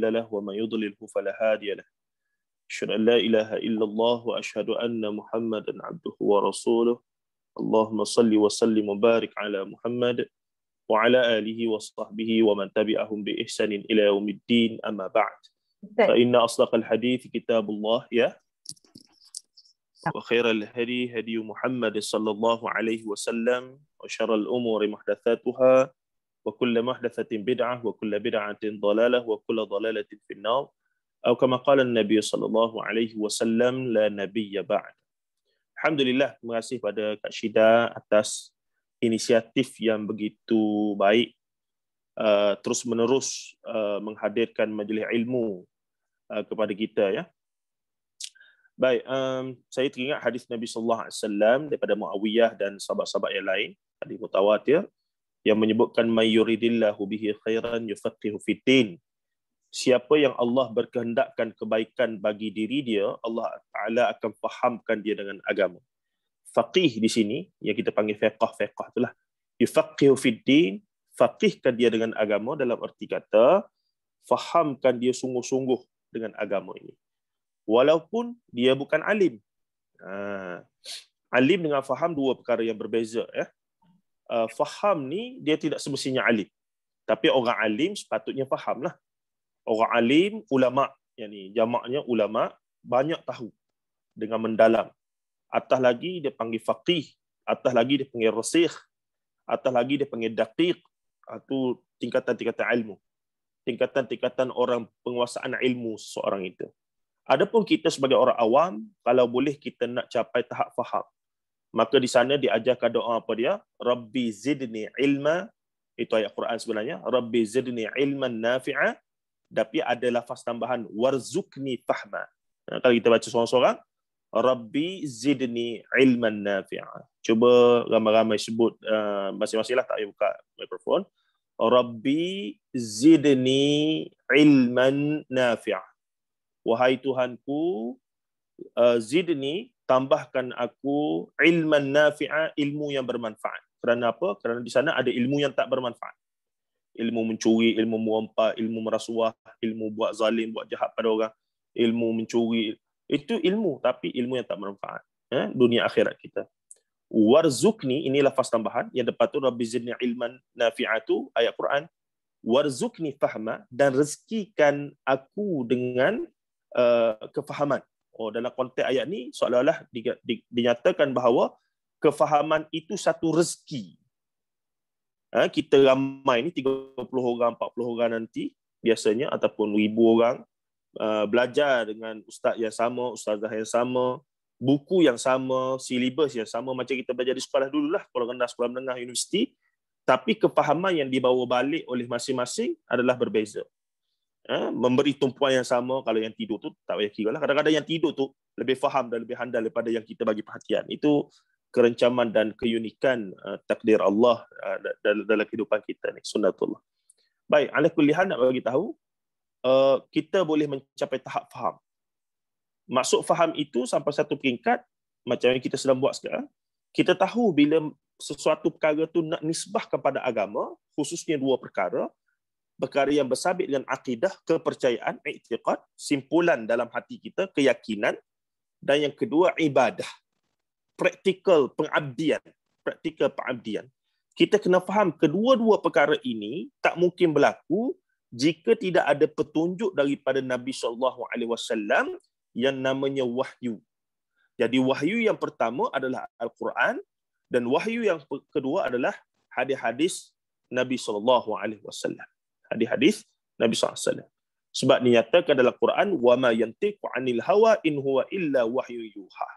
مضل له ومن يضلله فلا هادي له أشهد أن لا إله إلا الله وأشهد أن محمدا عبده ورسوله اللهم صل وسلم وبارك على محمد وعلى آله وصحبه ومن تبعهم بإحسان إلى يوم الدين أما بعد فإن أصدق الحديث كتاب الله وخير الهدي هدي محمد صلى الله عليه وسلم وشر الأمور محدثاتها وكل محدثة بدعة وكل بدعة ضلالة وكل ضلالة في النار أو كما قال النبي صلى الله عليه وسلم لا نبي بعد. Alhamdulillah, terima kasih pada Kak Syida atas inisiatif yang begitu baik terus menerus menghadirkan majlis ilmu kepada kita ya. Baik, saya teringat hadis Nabi sallallahu alaihi wasallam daripada Muawiyah dan sahabat-sahabat yang lain, hadis mutawatir yang menyebutkan may yuridillahu bihi khairan yufaqihu fiddin. Siapa yang Allah berkehendakkan kebaikan bagi diri dia, Allah Taala akan fahamkan dia dengan agama. Faqih di sini yang kita panggil fiqh itulah. Yufaqihu fiddin, faqihkan dia dengan agama dalam arti kata fahamkan dia sungguh-sungguh dengan agama ini. Walaupun dia bukan alim. Alim dengan faham dua perkara yang berbeza ya. Faham ni dia tidak semestinya alim. Tapi orang alim sepatutnya fahamlah. Orang alim, ulama, yakni jamaknya ulama, banyak tahu dengan mendalam. Atas lagi dia panggil faqih, atas lagi dia panggil rasikh, atas lagi dia panggil daqiq. Itu tingkatan-tingkatan ilmu. Tingkatan-tingkatan orang penguasaan ilmu seseorang itu. Adapun kita sebagai orang awam, kalau boleh kita nak capai tahap faham, maka di sana diajarkan doa apa dia? Rabbi zidni ilma, itu ayat Quran sebenarnya. Rabbi zidni ilman nafi'a, tapi ada lafaz tambahan warzukni fahma. Kalau kita baca seorang-seorang, Rabbi zidni ilman nafi'a. Cuba ramai-ramai sebut masing-masinglah, tak payah buka mikrofon. Rabbi zidni ilman nafi'a. Wahai Tuhanku, zidni, tambahkan aku ilman nafi'a, ilmu yang bermanfaat. Kerana apa? Kerana di sana ada ilmu yang tak bermanfaat. Ilmu mencuri, ilmu merompak, ilmu merasuah, ilmu buat zalim, buat jahat pada orang, ilmu mencuri. Itu ilmu, tapi ilmu yang tak bermanfaat. Dunia akhirat kita. Warzukni, ini lafaz tambahan. Yang depan tu, Rabbi zidni ilman nafi'atu, ayat Quran. Warzukni fahma, dan rezekikan aku dengan kefahaman. Dalam konteks ayat ni, seolah-olah dinyatakan bahawa kefahaman itu satu rezeki. Kita ramai ni 30 orang, 40 orang nanti biasanya ataupun 1000 orang belajar dengan ustaz yang sama, ustazah yang sama, buku yang sama, silibus yang sama macam kita belajar di sekolah dululah, sekolah rendah, sekolah menengah, universiti, tapi kefahaman yang dibawa balik oleh masing-masing adalah berbeza. Memberi tumpuan yang sama. Kalau yang tidur tu tak payah kira lah. Kadang-kadang yang tidur tu lebih faham dan lebih handal daripada yang kita bagi perhatian. Itu kerencaman dan keunikan takdir Allah dalam kehidupan kita ni, sunnatullah. Baik, ala kulli hal nak bagi tahu kita boleh mencapai tahap faham. Maksud faham itu sampai satu peringkat macam yang kita sedang buat sekarang. Kita tahu bila sesuatu perkara tu nak nisbah kepada agama, khususnya dua perkara. Perkara yang bersabit dengan akidah, kepercayaan, i'tiqad, simpulan dalam hati kita, keyakinan, dan yang kedua ibadah, praktikal pengabdian. Kita kena faham kedua-dua perkara ini tak mungkin berlaku jika tidak ada petunjuk daripada Nabi SAW yang namanya wahyu. Jadi wahyu yang pertama adalah Al-Quran dan wahyu yang kedua adalah hadis-hadis Nabi SAW. Hadis-hadis Nabi SAW. Sebab dinyatakan dalam Quran, وَمَا يَنْتِقُ عَنِ الْهَوَىٰ إِنْ هُوَ إِلَّا وَحْيُ يُوحَىٰ.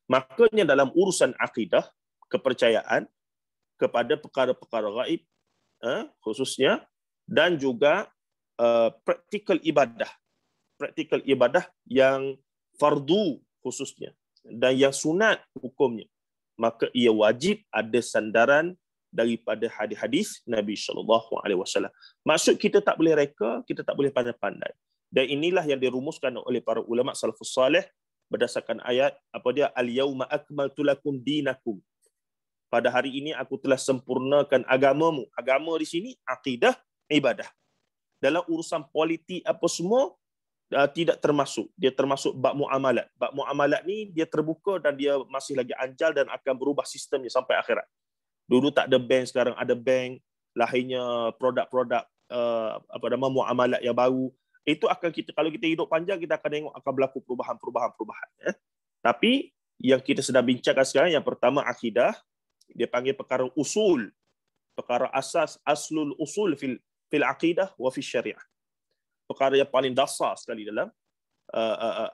Makanya dalam urusan akidah, kepercayaan kepada perkara-perkara gaib, khususnya, dan juga praktikal ibadah yang fardu khususnya, dan yang sunat hukumnya, maka ia wajib ada sandaran daripada hadis-hadis Nabi SAW. Maksud kita tak boleh reka, kita tak boleh pandai-pandai. Dan inilah yang dirumuskan oleh para ulama salafus salih berdasarkan ayat apa dia, al-yauma akmaltu lakum dinakum. Pada hari ini aku telah sempurnakan agamamu. Agama di sini akidah, ibadah. dalam urusan politik apa semua tidak termasuk. Dia termasuk bab muamalat. Bab muamalat ni dia terbuka dan dia masih lagi anjal dan akan berubah sistemnya sampai akhirat. Dulu tak ada bank, sekarang ada bank. Lahirnya produk-produk apa nama muamalat yang baru. Itu akan kita, kalau kita hidup panjang, kita akan tengok akan berlaku perubahan. Tapi yang kita sedang bincangkan sekarang, yang pertama akidah, dia panggil perkara usul, perkara asas, aslul usul fil aqidah wa fil syariah. Perkara yang paling dasar sekali dalam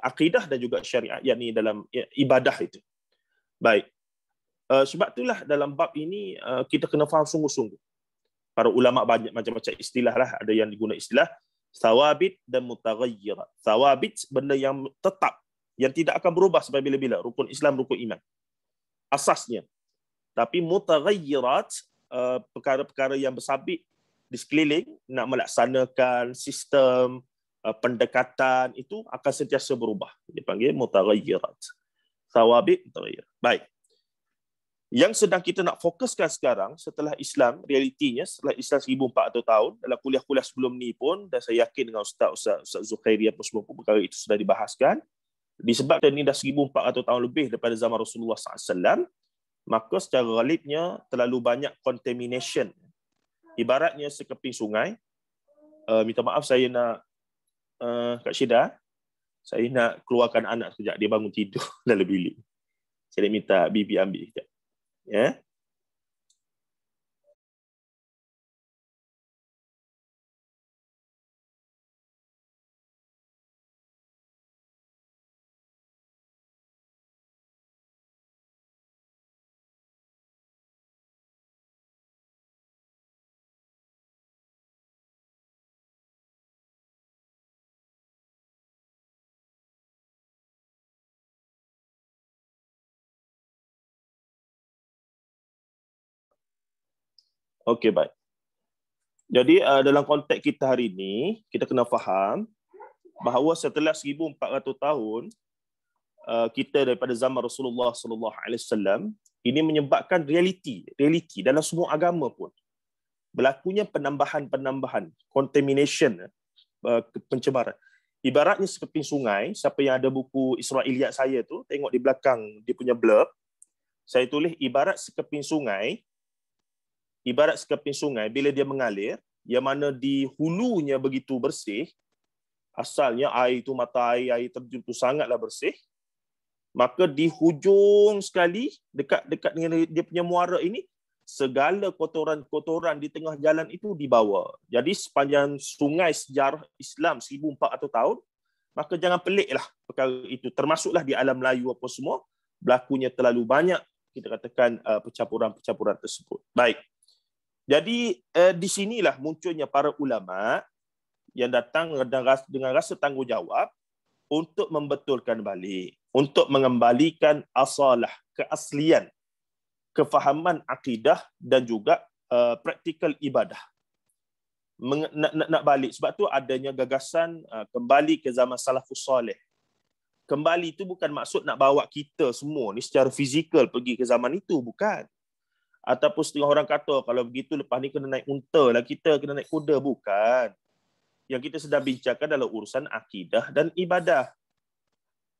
akidah dan juga syariat, yakni dalam ibadah itu. Baik. Sebab itulah dalam bab ini kita kena faham sungguh-sungguh. Para ulama banyak macam-macam istilah lah. Ada yang diguna istilah thawabit dan mutaghayyirat. Thawabit, benda yang tetap, yang tidak akan berubah sampai bila-bila. Rukun Islam, rukun iman. Asasnya. Tapi mutaghayyirat, perkara-perkara yang bersabit di sekeliling, nak melaksanakan sistem pendekatan itu akan sentiasa berubah. Dia panggil mutaghayyirat. Thawabit, mutaghayyirat. Baik. Yang sedang kita nak fokuskan sekarang setelah Islam, realitinya setelah Islam 1400 tahun, dalam kuliah-kuliah sebelum ni pun, dan saya yakin dengan Ustaz Zukhairi apa semua pun perkara itu sudah dibahaskan, disebabkan ini dah 1400 tahun lebih daripada zaman Rasulullah SAW, maka secara ghalibnya terlalu banyak contamination. Ibaratnya sekeping sungai, minta maaf saya nak, Kak Syida, saya nak keluarkan anak sekejap, dia bangun tidur dalam bilik. Saya nak minta bibi ambil sekejap. Ya. Okey, baik. Jadi dalam konteks kita hari ini, kita kena faham bahawa setelah 1400 tahun kita daripada zaman Rasulullah sallallahu alaihi wasallam, ini menyebabkan realiti dalam semua agama pun berlakunya penambahan, contamination, pencemaran. Ibaratnya sekeping sungai, siapa yang ada buku Israiliyat saya tu, tengok di belakang dia punya blurb, saya tulis ibarat sekeping sungai bila dia mengalir, yang mana di hulunya begitu bersih, asalnya air itu mata air terjun itu sangatlah bersih, maka di hujung sekali dekat dengan dia punya muara ini, segala kotoran-kotoran di tengah jalan itu dibawa. Jadi sepanjang sungai sejarah Islam 1400 tahun, maka jangan peliklah perkara itu, termasuklah di alam Melayu apa semua, berlakunya terlalu banyak kita katakan percampuran tersebut. Baik. Jadi di sinilah munculnya para ulama yang datang dengan rasa tanggungjawab untuk membetulkan balik, untuk mengembalikan asalah, keaslian, kefahaman akidah dan juga praktikal ibadah. Nak balik, sebab tu adanya gagasan kembali ke zaman salafus soleh. Kembali itu bukan maksud nak bawa kita semua ni secara fizikal pergi ke zaman itu, bukan. Ataupun setengah orang kata, kalau begitu lepas ni kena naik unta lah, kita kena naik kuda. Bukan. Yang kita sedang bincangkan adalah urusan akidah dan ibadah.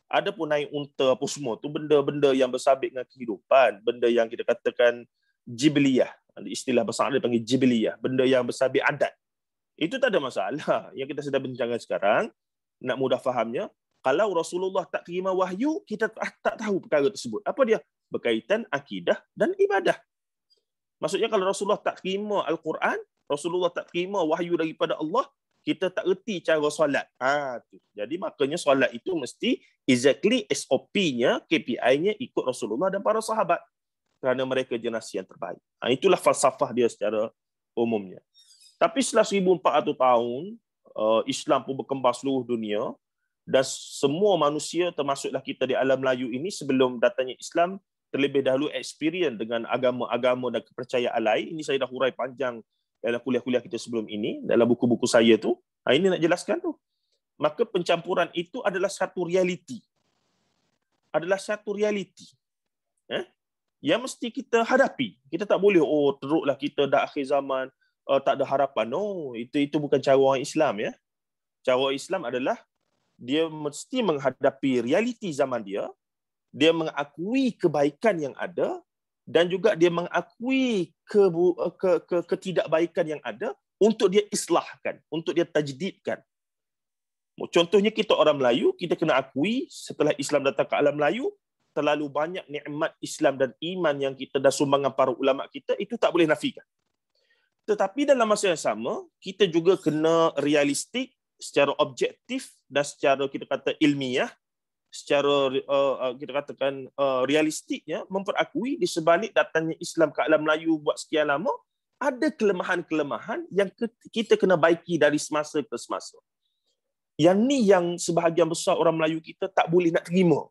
Ada pun naik unta apa semua tu benda-benda yang bersabit dengan kehidupan, benda yang kita katakan jibiliyah. Istilah bahasa Arab dipanggil jibiliyah, benda yang bersabit adat. Itu tak ada masalah. Yang kita sedang bincangkan sekarang, nak mudah fahamnya, kalau Rasulullah tak terima wahyu, kita tak tahu perkara tersebut. Apa dia? Berkaitan akidah dan ibadah. Maksudnya kalau Rasulullah tak terima Al-Quran, Rasulullah tak terima wahyu daripada Allah, kita tak erti cara solat. Jadi makanya solat itu mesti exactly SOP-nya, KPI-nya ikut Rasulullah dan para sahabat. Kerana mereka generasi yang terbaik. Itulah falsafah dia secara umumnya. Tapi setelah 1400 tahun, Islam pun berkembang seluruh dunia, dan semua manusia, termasuklah kita di alam Melayu ini, sebelum datangnya Islam, terlebih dahulu experience dengan agama-agama dan kepercayaan lain. Ini saya dah hurai panjang dalam kuliah-kuliah kita sebelum ini, dalam buku-buku saya tu. Ini nak jelaskan tu. Maka pencampuran itu adalah satu realiti. Yang mesti kita hadapi. Kita tak boleh, teruklah kita dah akhir zaman, tak ada harapan. No, itu bukan cara orang Islam ya. Cara orang Islam adalah dia mesti menghadapi realiti zaman dia, dia mengakui kebaikan yang ada dan juga dia mengakui ketidakbaikan yang ada untuk dia islahkan, untuk dia tajdidkan. Contohnya kita orang Melayu, kita kena akui setelah Islam datang ke alam Melayu, terlalu banyak nikmat Islam dan iman yang kita dah sumbangan para ulama kita, itu tak boleh nafikan. Tetapi dalam masa yang sama, kita juga kena realistik secara objektif dan secara kita kata ilmiah, secara kita katakan realistiknya memperakui di sebalik datangnya Islam ke alam Melayu buat sekian lama, ada kelemahan-kelemahan yang kita kena baiki dari semasa ke semasa. Yang ni yang sebahagian besar orang Melayu kita tak boleh nak terima.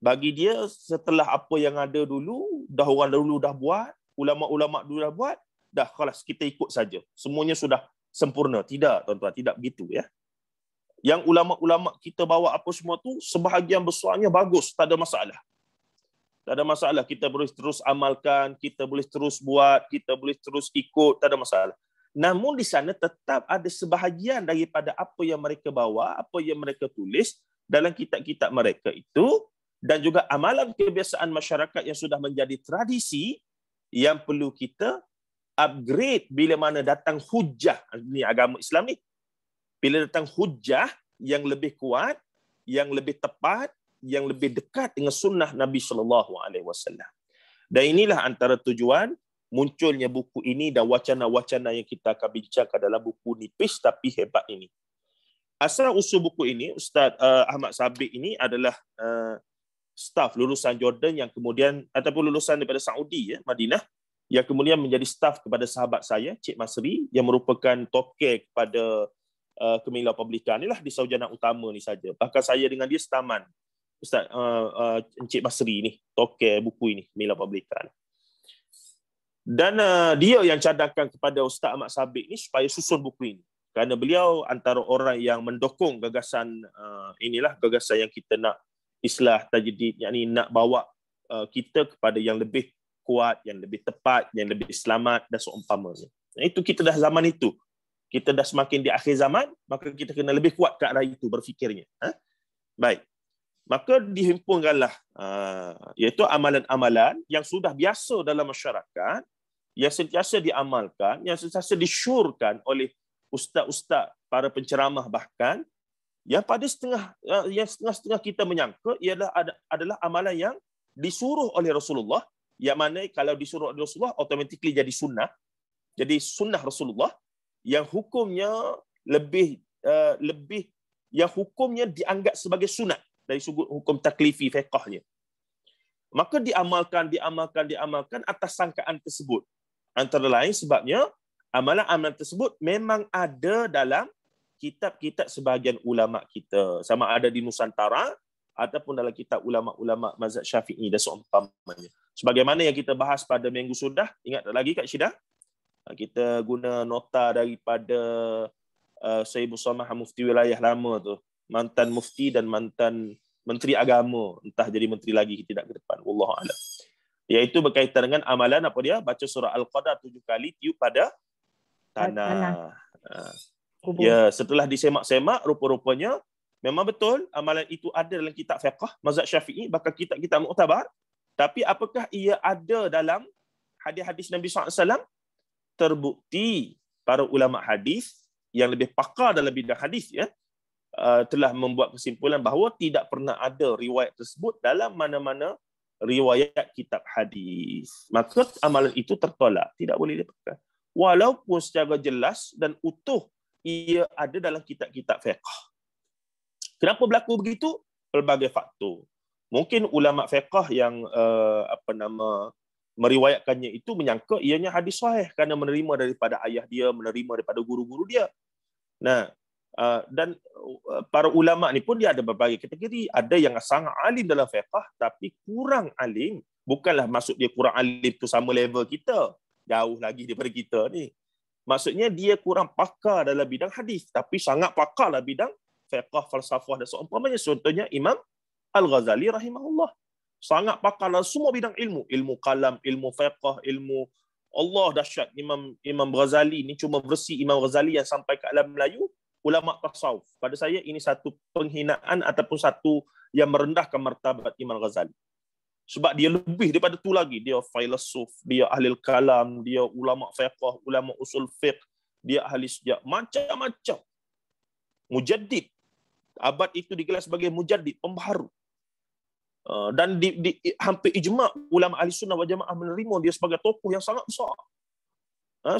Bagi dia, setelah apa yang ada dulu, dah orang dulu dah buat, ulama-ulama dulu dah buat, dah kelas kita ikut saja. Semuanya sudah sempurna. Tidak, tuan-tuan, tidak begitu ya. Yang ulama-ulama kita bawa apa semua tu, sebahagian besarnya bagus, tak ada masalah. Tak ada masalah, kita boleh terus amalkan, kita boleh terus buat, kita boleh terus ikut, tak ada masalah. Namun di sana tetap ada sebahagian daripada apa yang mereka bawa, apa yang mereka tulis dalam kitab-kitab mereka itu, dan juga amalan kebiasaan masyarakat yang sudah menjadi tradisi yang perlu kita upgrade bila mana datang hujah. Ini agama Islam ni. Bila datang hujah yang lebih kuat, yang lebih tepat, yang lebih dekat dengan sunnah Nabi SAW. Dan inilah antara tujuan munculnya buku ini dan wacana-wacana yang kita akan bincangkan dalam buku nipis tapi hebat ini. Asal usul buku ini, Ustaz Ahmad Sabik ini adalah staf lulusan Jordan yang kemudian, ataupun lulusan daripada Saudi, Madinah, yang kemudian menjadi staf kepada sahabat saya, Cik Masri, yang merupakan toke kepada Kemilau Publikan. Inilah di Sarjana Utama ni saja. Bahkan saya dengan dia setaman. Ustaz Encik Masri ni, toke buku ini, Kemilau Publikan. Dan dia yang cadangkan kepada Ustaz Ahmad Sabik ni supaya susun buku ini. Kerana beliau antara orang yang mendukung gagasan inilah, gagasan yang kita nak islah tajdid, yakni nak bawa kita kepada yang lebih kuat, yang lebih tepat, yang lebih selamat dan seumpamanya. Itu kita dah zaman itu. Kita dah semakin di akhir zaman, maka kita kena lebih kuat ke arah itu berfikirnya. Baik. Maka dihimpunkanlah iaitu amalan-amalan yang sudah biasa dalam masyarakat, yang sentiasa diamalkan, yang sentiasa disyurkan oleh ustaz-ustaz, para penceramah bahkan, yang pada setengah-setengah kita menyangka ialah adalah amalan yang disuruh oleh Rasulullah, yang mana kalau disuruh oleh Rasulullah automatically jadi sunnah. Jadi sunnah Rasulullah yang hukumnya lebih yang hukumnya dianggap sebagai sunat dari sudut hukum taklifi fiqhnya. Maka diamalkan atas sangkaan tersebut. Antara lain sebabnya amalan-amalan tersebut memang ada dalam kitab-kitab sebahagian ulama kita, sama ada di Nusantara ataupun dalam kitab ulama-ulama mazhab Syafi'i dan seumpamanya. Sebagaimana yang kita bahas pada minggu sudah, ingat lagi Kak Syidah? Kita guna nota daripada Sayyid Samah Mufti Wilayah lama tu, mantan mufti dan mantan menteri agama, entah jadi menteri lagi tidak ke depan, wallahu a'lam. Iaitu berkaitan dengan amalan apa dia? Baca surah Al-Qadar 7 kali, tiup pada tanah. Ya, setelah disemak-semak, rupa-rupanya memang betul amalan itu ada dalam kitab fiqh mazhab Syafi'i, bahkan kitab-kitab muktabar. Tapi apakah ia ada dalam hadis-hadis Nabi SAW? Terbukti para ulama hadis yang lebih pakar dalam bidang hadis telah membuat kesimpulan bahawa tidak pernah ada riwayat tersebut dalam mana-mana riwayat kitab hadis. Maka amalan itu tertolak, tidak boleh dipakai. Walaupun secara jelas dan utuh ia ada dalam kitab-kitab fiqh. Kenapa berlaku begitu? Pelbagai faktor. Mungkin ulama fiqh yang meriwayatkannya itu menyangka ianya hadis sahih kerana menerima daripada ayah dia, menerima daripada guru-guru dia. Nah, dan para ulama ni pun dia ada berbagai kategori. Ada yang sangat alim dalam fiqh tapi kurang alim. Bukanlah maksud dia kurang alim tu sama level kita. Jauh lagi daripada kita ni. Maksudnya dia kurang pakar dalam bidang hadis tapi sangat pakar dalam bidang fiqh, falsafah dan seumpamanya. Contohnya Imam Al-Ghazali rahimahullah. Sangat pakar dalam semua bidang ilmu. Ilmu kalam, ilmu fiqh, ilmu Allah dahsyat. Imam Ghazali ni cuma versi Imam Ghazali yang sampai ke alam Melayu, ulama tasawuf. Pada saya ini satu penghinaan ataupun satu yang merendahkan martabat Imam Ghazali. Sebab dia lebih daripada tu lagi. Dia filosof, dia ahli kalam, dia ulama fiqh, ulama usul fiqh, dia ahli sejarah, macam-macam. Mujaddid. Abad itu digelar sebagai mujaddid, pembaharu. Dan hampir ijma' ulama ahli sunnah wal jamaah menerima dia sebagai tokoh yang sangat besar.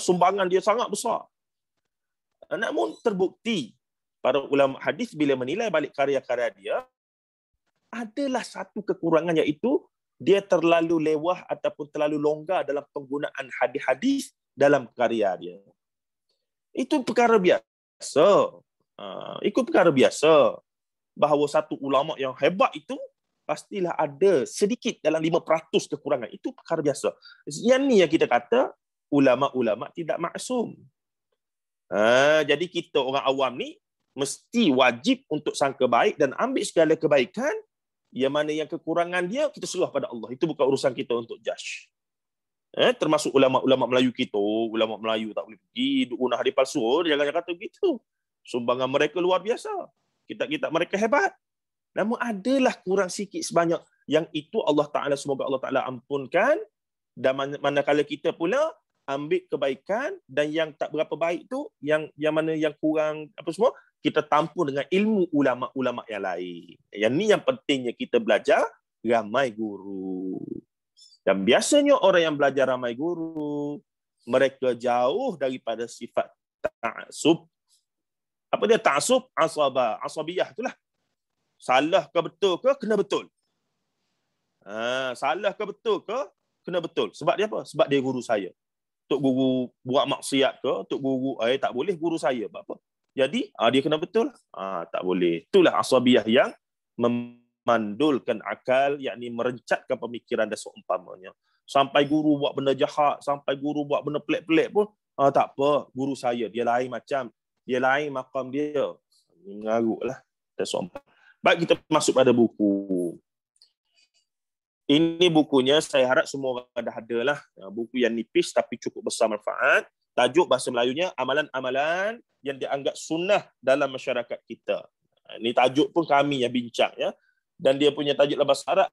Sumbangan dia sangat besar. Namun terbukti para ulama hadis bila menilai balik karya-karya dia, adalah satu kekurangan, iaitu dia terlalu lewah ataupun terlalu longgar dalam penggunaan hadis-hadis dalam karya dia. Itu perkara biasa. Itu perkara biasa. Bahawa satu ulama yang hebat itu pastilah ada sedikit dalam 5% kekurangan. Itu perkara biasa. Yang ni yang kita kata ulama-ulama tidak maksum. Jadi kita orang awam ni mesti wajib untuk sangka baik dan ambil segala kebaikan. Yang mana yang kekurangan dia, kita serah pada Allah. Itu bukan urusan kita untuk judge. Termasuk ulama-ulama Melayu kita. Ulama Melayu tak boleh pergi guna hadis palsu. Jangan kata begitu. Sumbangan mereka luar biasa. Kitab-kitab mereka hebat. Namun adalah kurang sikit sebanyak. Yang itu Allah Ta'ala, semoga Allah Ta'ala ampunkan. Dan manakala kita pula ambil kebaikan, dan yang tak berapa baik tu, yang mana yang kurang apa semua, kita tampung dengan ilmu ulama-ulama yang lain. Yang ni yang pentingnya kita belajar ramai guru. Dan biasanya orang yang belajar ramai guru, mereka jauh daripada sifat ta'asub. Apa dia ta'asub? Asabiyah itulah. Salah ke betul ke? Kena betul. Salah ke betul ke? Kena betul. Sebab dia apa? Sebab dia guru saya. Tok guru buat maksiat ke? Tok guru, tak boleh guru saya. Apa? Jadi, dia kena betul. Tak boleh. Itulah asabiyah yang memandulkan akal, yakni merencatkan pemikiran dan seumpamanya. Sampai guru buat benda jahat, sampai guru buat benda pelik-pelik pun, tak apa, guru saya. Dia lain macam, dia lain makam dia. Mengarutlah. Baik, kita masuk pada buku. Ini bukunya, saya harap semua orang dah ada lah. Buku yang nipis tapi cukup besar manfaat. Tajuk bahasa Melayunya, amalan-amalan yang dianggap sunnah dalam masyarakat kita. Ini tajuk pun kami yang bincang, ya. Dan dia punya tajuk dalam bahasa Arab,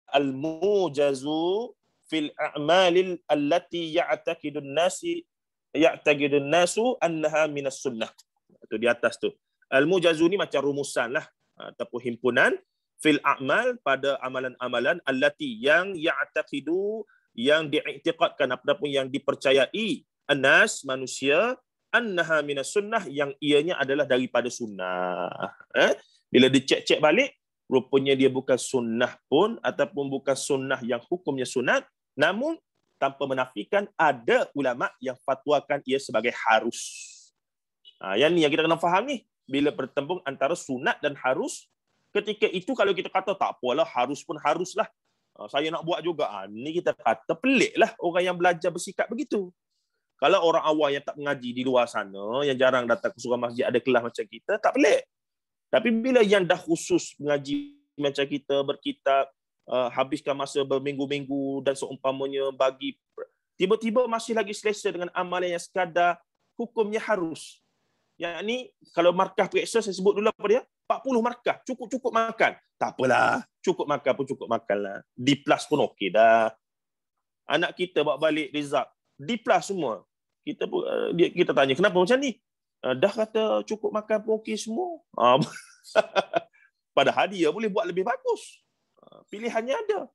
Al-Mujazu fil a'malil allati ya'taqidun nasu annaha minas sunnah. Itu di atas tu. Al-Mujazu ni macam rumusan lah, ataupun himpunan fil a'mal, pada amalan-amalan allati yang ya'taqidu, yang diiktiqadkan, apapun yang dipercayai, an-nas, manusia, annaha minas sunnah, yang ianya adalah daripada sunnah. Bila dicek-cek balik, rupanya dia bukan sunnah pun, ataupun bukan sunnah yang hukumnya sunat, namun tanpa menafikan ada ulama yang fatwakan ia sebagai harus. Yang ni yang kita kena faham ni. Bila bertembung antara sunat dan harus, ketika itu kalau kita kata tak apalah, harus pun haruslah, saya nak buat juga, ni kita kata peliklah orang yang belajar bersikap begitu. Kalau orang awam yang tak mengaji di luar sana, yang jarang datang ke surau masjid, ada kelas macam kita, tak pelik. Tapi bila yang dah khusus mengaji macam kita, berkitab, habiskan masa berminggu-minggu dan seumpamanya, bagi tiba-tiba masih lagi selesa dengan amalan yang sekadar hukumnya harus. Yang ni, kalau markah periksa, saya sebut dulu apa dia, 40 markah, cukup-cukup makan. Tak apalah, cukup makan pun cukup makanlah. D+ pun okey dah. Anak kita bawa balik result, D+ semua. Kita tanya, kenapa macam ni? Dah kata cukup makan pun okey semua. Padahal dia boleh buat lebih bagus. Pilihannya ada.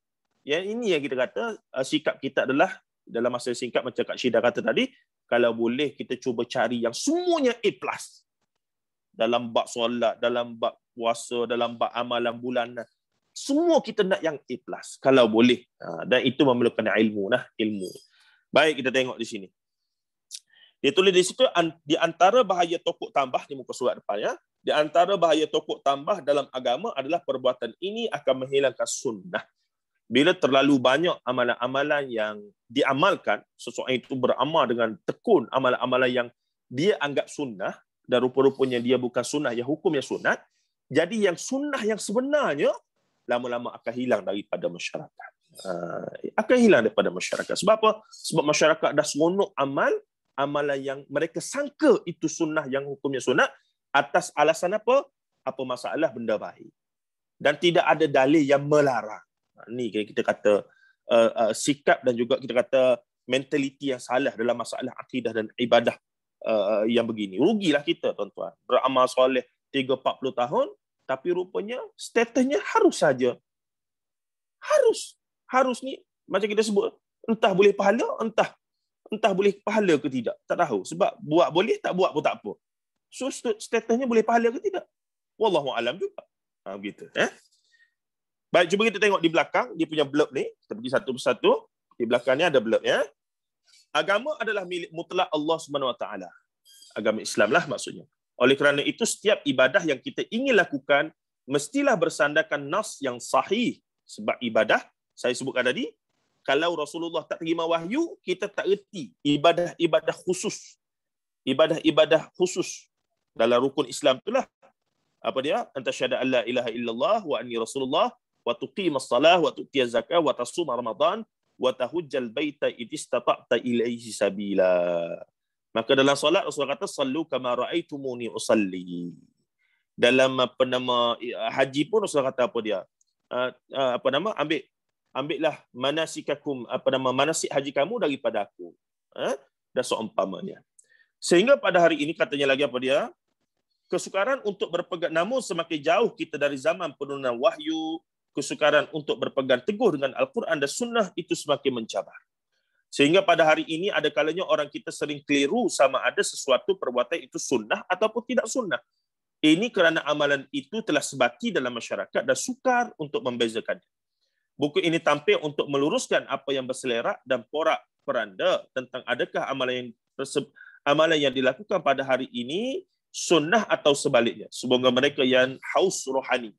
Yang ini yang kita kata, sikap kita adalah, dalam masa singkat macam Kak Syida kata tadi, kalau boleh kita cuba cari yang semuanya A+. Dalam bab solat, dalam bab puasa, dalam bab amalan bulanan. Semua kita nak yang A+. Kalau boleh. Dan itu memerlukan ilmu. Ilmu. Baik, kita tengok di sini. Dia tulis di situ, di antara bahaya tokok tambah, di muka surat depan, ya. Di antara bahaya tokok tambah dalam agama adalah perbuatan ini akan menghilangkan sunnah. Bila terlalu banyak amalan-amalan yang diamalkan, seseorang itu beramal dengan tekun amalan-amalan yang dia anggap sunnah, dan rupa-rupanya dia bukan sunnah, yang hukumnya sunat, jadi yang sunnah yang sebenarnya lama-lama akan hilang daripada masyarakat. akan hilang daripada masyarakat. Sebab apa? Sebab masyarakat dah seronok amalan yang mereka sangka itu sunnah yang hukumnya sunat atas alasan apa? Apa masalah benda baik. Dan tidak ada dalil yang melarang. Ni kita kata sikap dan juga kita kata mentaliti yang salah dalam masalah akidah dan ibadah yang begini. Rugilah kita, tuan-tuan. Beramal soleh 30-40 tahun, tapi rupanya statusnya harus saja. Harus ni, macam kita sebut, entah boleh pahala, entah boleh pahala ke tidak. Tak tahu. Sebab buat boleh, tak buat pun tak apa. So, statusnya boleh pahala ke tidak? Wallahu alam juga. Begitu. Baik, cuba kita tengok di belakang. Dia punya blurb ni. Kita pergi satu persatu. Di belakang ni ada blurb. Agama adalah milik mutlak Allah SWT. Agama Islam lah maksudnya. Oleh kerana itu, setiap ibadah yang kita ingin lakukan, mestilah bersandarkan nas yang sahih. Sebab ibadah, saya sebutkan tadi, kalau Rasulullah tak terima wahyu, kita tak erti ibadah-ibadah khusus. Ibadah-ibadah khusus. Dalam rukun Islam itulah. Apa dia? Anta syahada an la ilaha illallah wa anni Rasulullah wa tuqimas salah wa tu'tiyaz zakah wa tasum Ramadan wa tahujjal baita istata'ta ilaihi sabila. Maka dalam solat Rasulullah kata sallu kama raaitumuni usalli. Dalam haji pun Rasulullah kata apa dia? Ambillah manasikakum, manasik haji kamu daripada aku. Dan seumpamanya. Sehingga pada hari ini katanya lagi apa dia? Kesukaran untuk berpegang, namun semakin jauh kita dari zaman penurunan wahyu, kesukaran untuk berpegang teguh dengan Al-Quran dan Sunnah itu semakin mencabar. Sehingga pada hari ini ada kalanya orang kita sering keliru sama ada sesuatu perbuatan itu sunnah ataupun tidak sunnah. Ini kerana amalan itu telah sebati dalam masyarakat dan sukar untuk membezakannya. Buku ini tampil untuk meluruskan apa yang berselera dan porak-peranda tentang adakah amalan yang dilakukan pada hari ini sunnah atau sebaliknya. Semoga mereka yang haus rohani,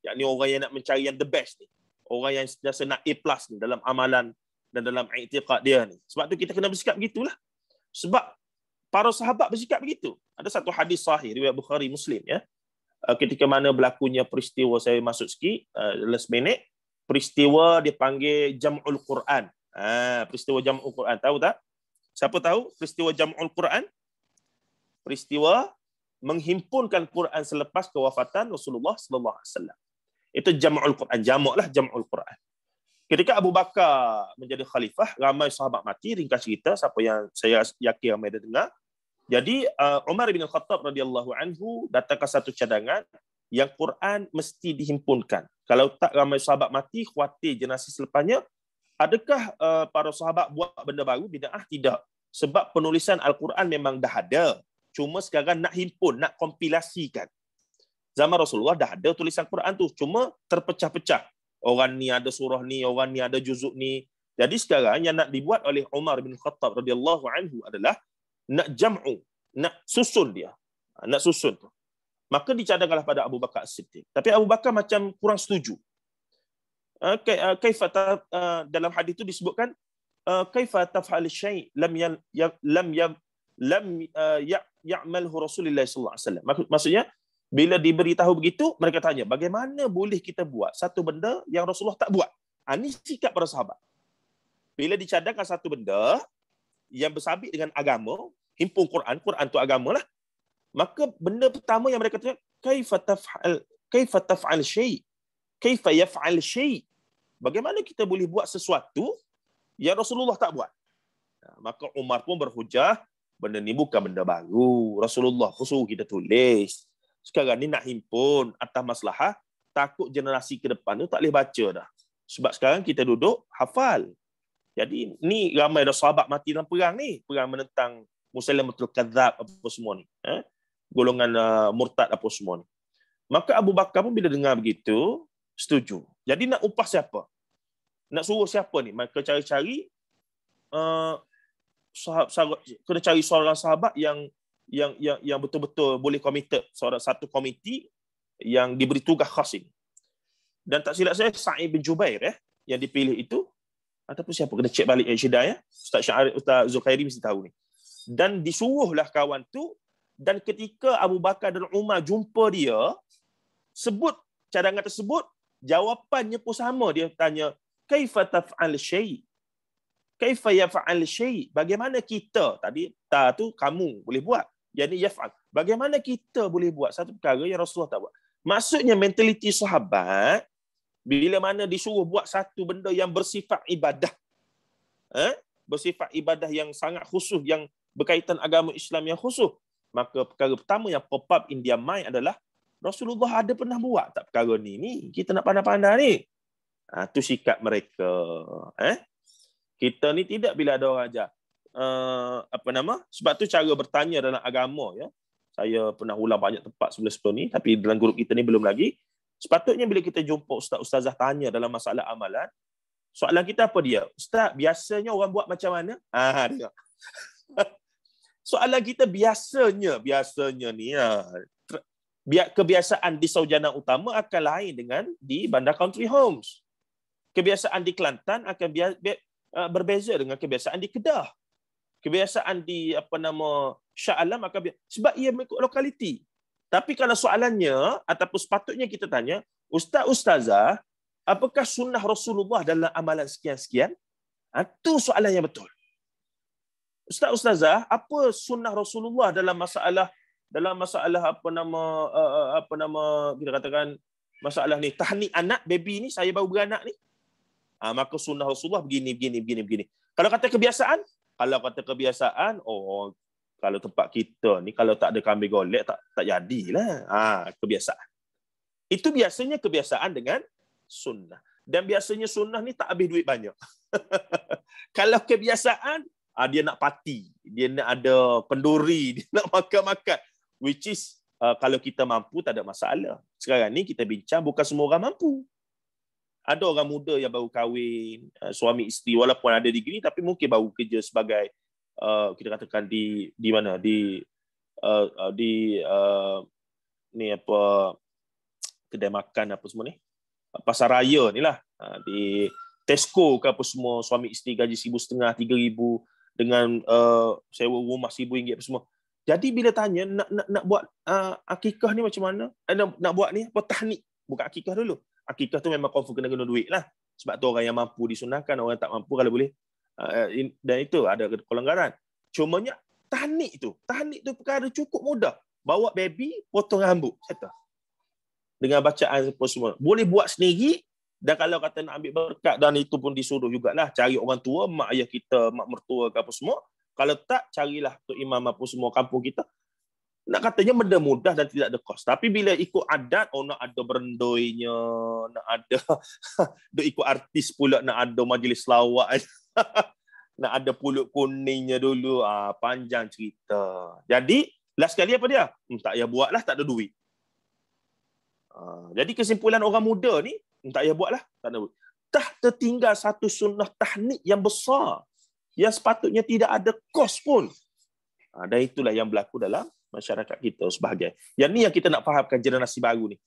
yakni orang yang nak mencari yang the best ni, orang yang sentiasa nak A+ ni dalam amalan dan dalam i'tiqad dia ni. Sebab tu kita kena bersikap begitulah. Sebab para sahabat bersikap begitu. Ada satu hadis sahih riwayat Bukhari Muslim ketika mana berlakunya peristiwa, saya masuk sikit last minute, peristiwa dipanggil Jam'ul Quran. Peristiwa Jam'ul Quran, tahu tak? Siapa tahu peristiwa Jam'ul Quran? Peristiwa menghimpunkan Quran selepas kewafatan Rasulullah sallallahu alaihi wasallam. Itu Jam'ul Quran, jamaklah Jam'ul Quran. Ketika Abu Bakar menjadi khalifah, ramai sahabat mati, ringkas cerita, siapa yang saya yakin ramai dah dengar. Jadi Umar bin Khattab radhiyallahu anhu datangkan satu cadangan yang Quran mesti dihimpunkan. Kalau tak ramai sahabat mati, khawatir generasi selepasnya. Adakah para sahabat buat benda baru? Bid'ah? Tidak. Sebab penulisan Al-Quran memang dah ada. Cuma sekarang nak himpun, nak kompilasikan. Zaman Rasulullah dah ada tulisan Quran tu. Cuma terpecah-pecah. Orang ni ada surah ni, orang ni ada juzuk ni. Jadi sekarang yang nak dibuat oleh Umar bin Khattab radhiyallahu anhu adalah nak jam'u, nak susun dia. Nak susun tu. Maka dicadangkanlah pada Abu Bakar As-Siddiq. Tapi Abu Bakar macam kurang setuju. Dalam hadis itu disebutkan kaifa taf'al syai' lam ya'malhu Rasulullah sallallahu alaihi wasallam. Maksudnya bila diberitahu begitu, mereka tanya, bagaimana boleh kita buat satu benda yang Rasulullah tak buat? Ini sikap para sahabat. Bila dicadangkan satu benda yang bersabit dengan agama, himpun Quran, Quran tu agama lah, maka benda pertama yang mereka tanya, kaifa taf'al syai'? Kaifa yaf'al syai'? Bagaimana kita boleh buat sesuatu yang Rasulullah tak buat? Maka Umar pun berhujah, benda ni bukan benda baru. Rasulullah pun suruh kita tulis. Sekarang ni nak himpun atas maslahah, takut generasi ke depan tu tak boleh baca dah. Sebab sekarang kita duduk hafal. Jadi ni ramai dah sahabat mati dalam perang ni. Perang menentang Musailamatul Kadzdzab apa semua ni. Golongan murtad apa semua ni. Maka Abu Bakar pun bila dengar begitu, setuju. Jadi nak upah siapa? Nak suruh siapa ni? Maka cari-cari, kena cari seorang sahabat yang betul-betul boleh committed, satu komiti yang diberi tugas khas ini. Dan tak silap saya, Sa'id bin Jubair yang dipilih itu, ataupun siapa, kena cek balik Syedai, Ustaz Zulkhairi mesti tahu ni. Dan disuruhlah kawan tu, dan ketika Abu Bakar dan Umar jumpa dia, sebut cadangan tersebut, jawapannya pun sama. Dia tanya, kaifa taf'al syai'? Kaifa yaf'al syai'? Bagaimana kita? Tadi ta tu kamu boleh buat. Jadi yaf'al. Bagaimana kita boleh buat satu perkara yang Rasulullah tak buat? Maksudnya mentaliti sahabat bila mana disuruh buat satu benda yang bersifat ibadah. Bersifat ibadah yang sangat khusus, yang berkaitan agama Islam yang khusus. Maka perkara pertama yang pop up in their mind adalah Rasulullah ada pernah buat tak perkara ni? Kita nak pandai-pandai ni. Tu sikap mereka. Kita ni tidak bila ada orang ajar. Sebab tu cara bertanya dalam agama, ya. Saya pernah ulang banyak tempat sebelum ni, tapi dalam grup kita ni belum lagi. Sepatutnya bila kita jumpa ustaz-ustazah tanya dalam masalah amalan, soalan kita apa dia? Ustaz, biasanya orang buat macam mana? Tengok. Soalan kita biasanya ni, kebiasaan di Saujana Utama akan lain dengan di Bandar Country Homes. Kebiasaan di Kelantan akan berbeza dengan kebiasaan di Kedah. Kebiasaan di Shah Alam akan sebab ia mengikut lokaliti. Tapi kalau soalannya ataupun sepatutnya kita tanya, Ustaz, Ustazah, apakah sunnah Rasulullah dalam amalan sekian-sekian? Itu soalan yang betul. Ustaz, Ustazah, apa sunnah Rasulullah dalam masalah kita katakan masalah ni, tahnik anak, baby ni, saya baru beranak ni. Maka sunnah Rasulullah begini. Kalau kata kebiasaan, kalau tempat kita ni kalau tak ada kambing golek tak jadilah. Kebiasaan. Itu biasanya kebiasaan dengan sunnah. Dan biasanya sunnah ni tak habis duit banyak. Kalau kebiasaan, dia nak parti, dia nak ada kenduri, dia nak makan-makan. Which is, kalau kita mampu tak ada masalah. Sekarang ni kita bincang bukan semua orang mampu. Ada orang muda yang baru kahwin, suami isteri walaupun ada degree tapi mungkin baru kerja sebagai kita katakan di mana di kedai makan apa semua ni, pasar raya ni lah, di Tesco ke apa semua, suami isteri gaji RM1,500, RM3,000 dengan sewa rumah RM1,000 apa semua. Jadi bila tanya nak buat akikah ni macam mana, nak buat ni apa, tahnik, bukan akikah dulu. Akikah tu memang confirm kena duit lah. Sebab tu orang yang mampu disunahkan, orang tak mampu kalau boleh. Dan itu ada kelonggaran. Cumanya tahnik tu perkara cukup mudah. Bawa baby, potong rambut. Kata. Dengan bacaan apa semua. Boleh buat sendiri. Dan kalau kata nak ambil berkat, dan itu pun disuruh jugalah. Cari orang tua, mak ayah kita, mak mertua ke apa semua. Kalau tak, carilah tu imam apa semua kampung kita. Nak katanya benda mudah dan tidak ada kos. Tapi bila ikut adat, nak ada berendoinya, nak ada ikut artis pula, nak ada majlis lawak, nak ada pulut kuningnya dulu. Panjang cerita. Jadi, last sekali apa dia? Tak payah buatlah, tak ada duit. Jadi kesimpulan orang muda ni, tak payah buatlah, tak ada duit. Tertinggal satu sunnah tahnik yang besar, yang sepatutnya tidak ada kos pun. Dan itulah yang berlaku dalam masyarakat kita sebahagian. Yang ni yang kita nak fahamkan generasi baru ni.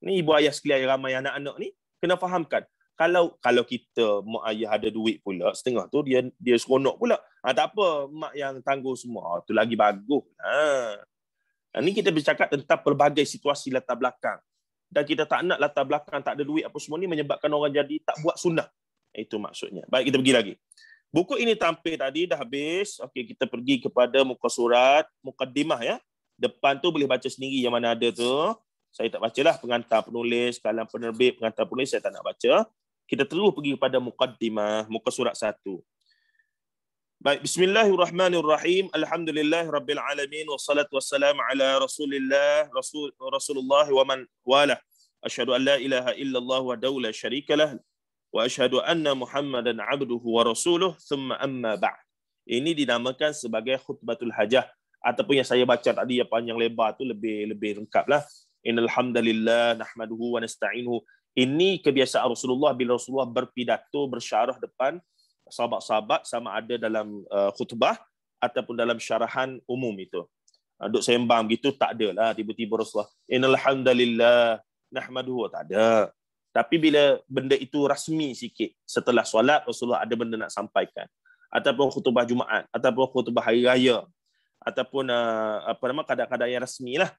Ni ibu ayah sekalian ramai anak-anak ni kena fahamkan. Kalau kita mak ayah ada duit pula setengah tu dia seronok pula. Tak apa mak yang tangguh semua. Tu lagi bagus. Ni kita bercakap tentang pelbagai situasi latar belakang. Dan kita tak nak latar belakang tak ada duit apa semua ni menyebabkan orang jadi tak buat sunnah. Itu maksudnya. Baik, kita pergi lagi. Buku ini tampil tadi dah habis. Okey, kita pergi kepada muka surat mukaddimah ya. Depan tu boleh baca sendiri yang mana ada tu. Saya tak bacalah, pengantar penulis, kalam penerbit, pengantar penulis saya tak nak baca. Kita terus pergi kepada mukaddimah, muka surat 1. Baik, bismillahirrahmanirrahim. Alhamdulillahirabbil alamin wassalatu wassalamu ala Rasulullah wa man walah. Asyhadu an la ilaha illallah wahdahu la syarikalah wa asyhadu anna Muhammadan abduhu wa rasuluh thumma amma ba'd. Ini dinamakan sebagai khutbatul hajah ataupun yang saya baca tadi yang panjang lebar tu lebih lengkaplah. Innal hamdalillah nahmaduhu wa nasta'inuhu. Ini kebiasaan Rasulullah bila Rasulullah berpidato bersyarah depan sahabat-sahabat sama ada dalam khutbah ataupun dalam syarahan umum itu. Duk sembang gitu tak adalah tiba-tiba Rasulullah innal hamdalillah nahmaduhu, tak ada. Tapi bila benda itu rasmi sikit, setelah solat Rasulullah ada benda nak sampaikan, ataupun khutbah Jumaat, ataupun khutbah hari raya, ataupun kadang-kadang yang rasmi lah.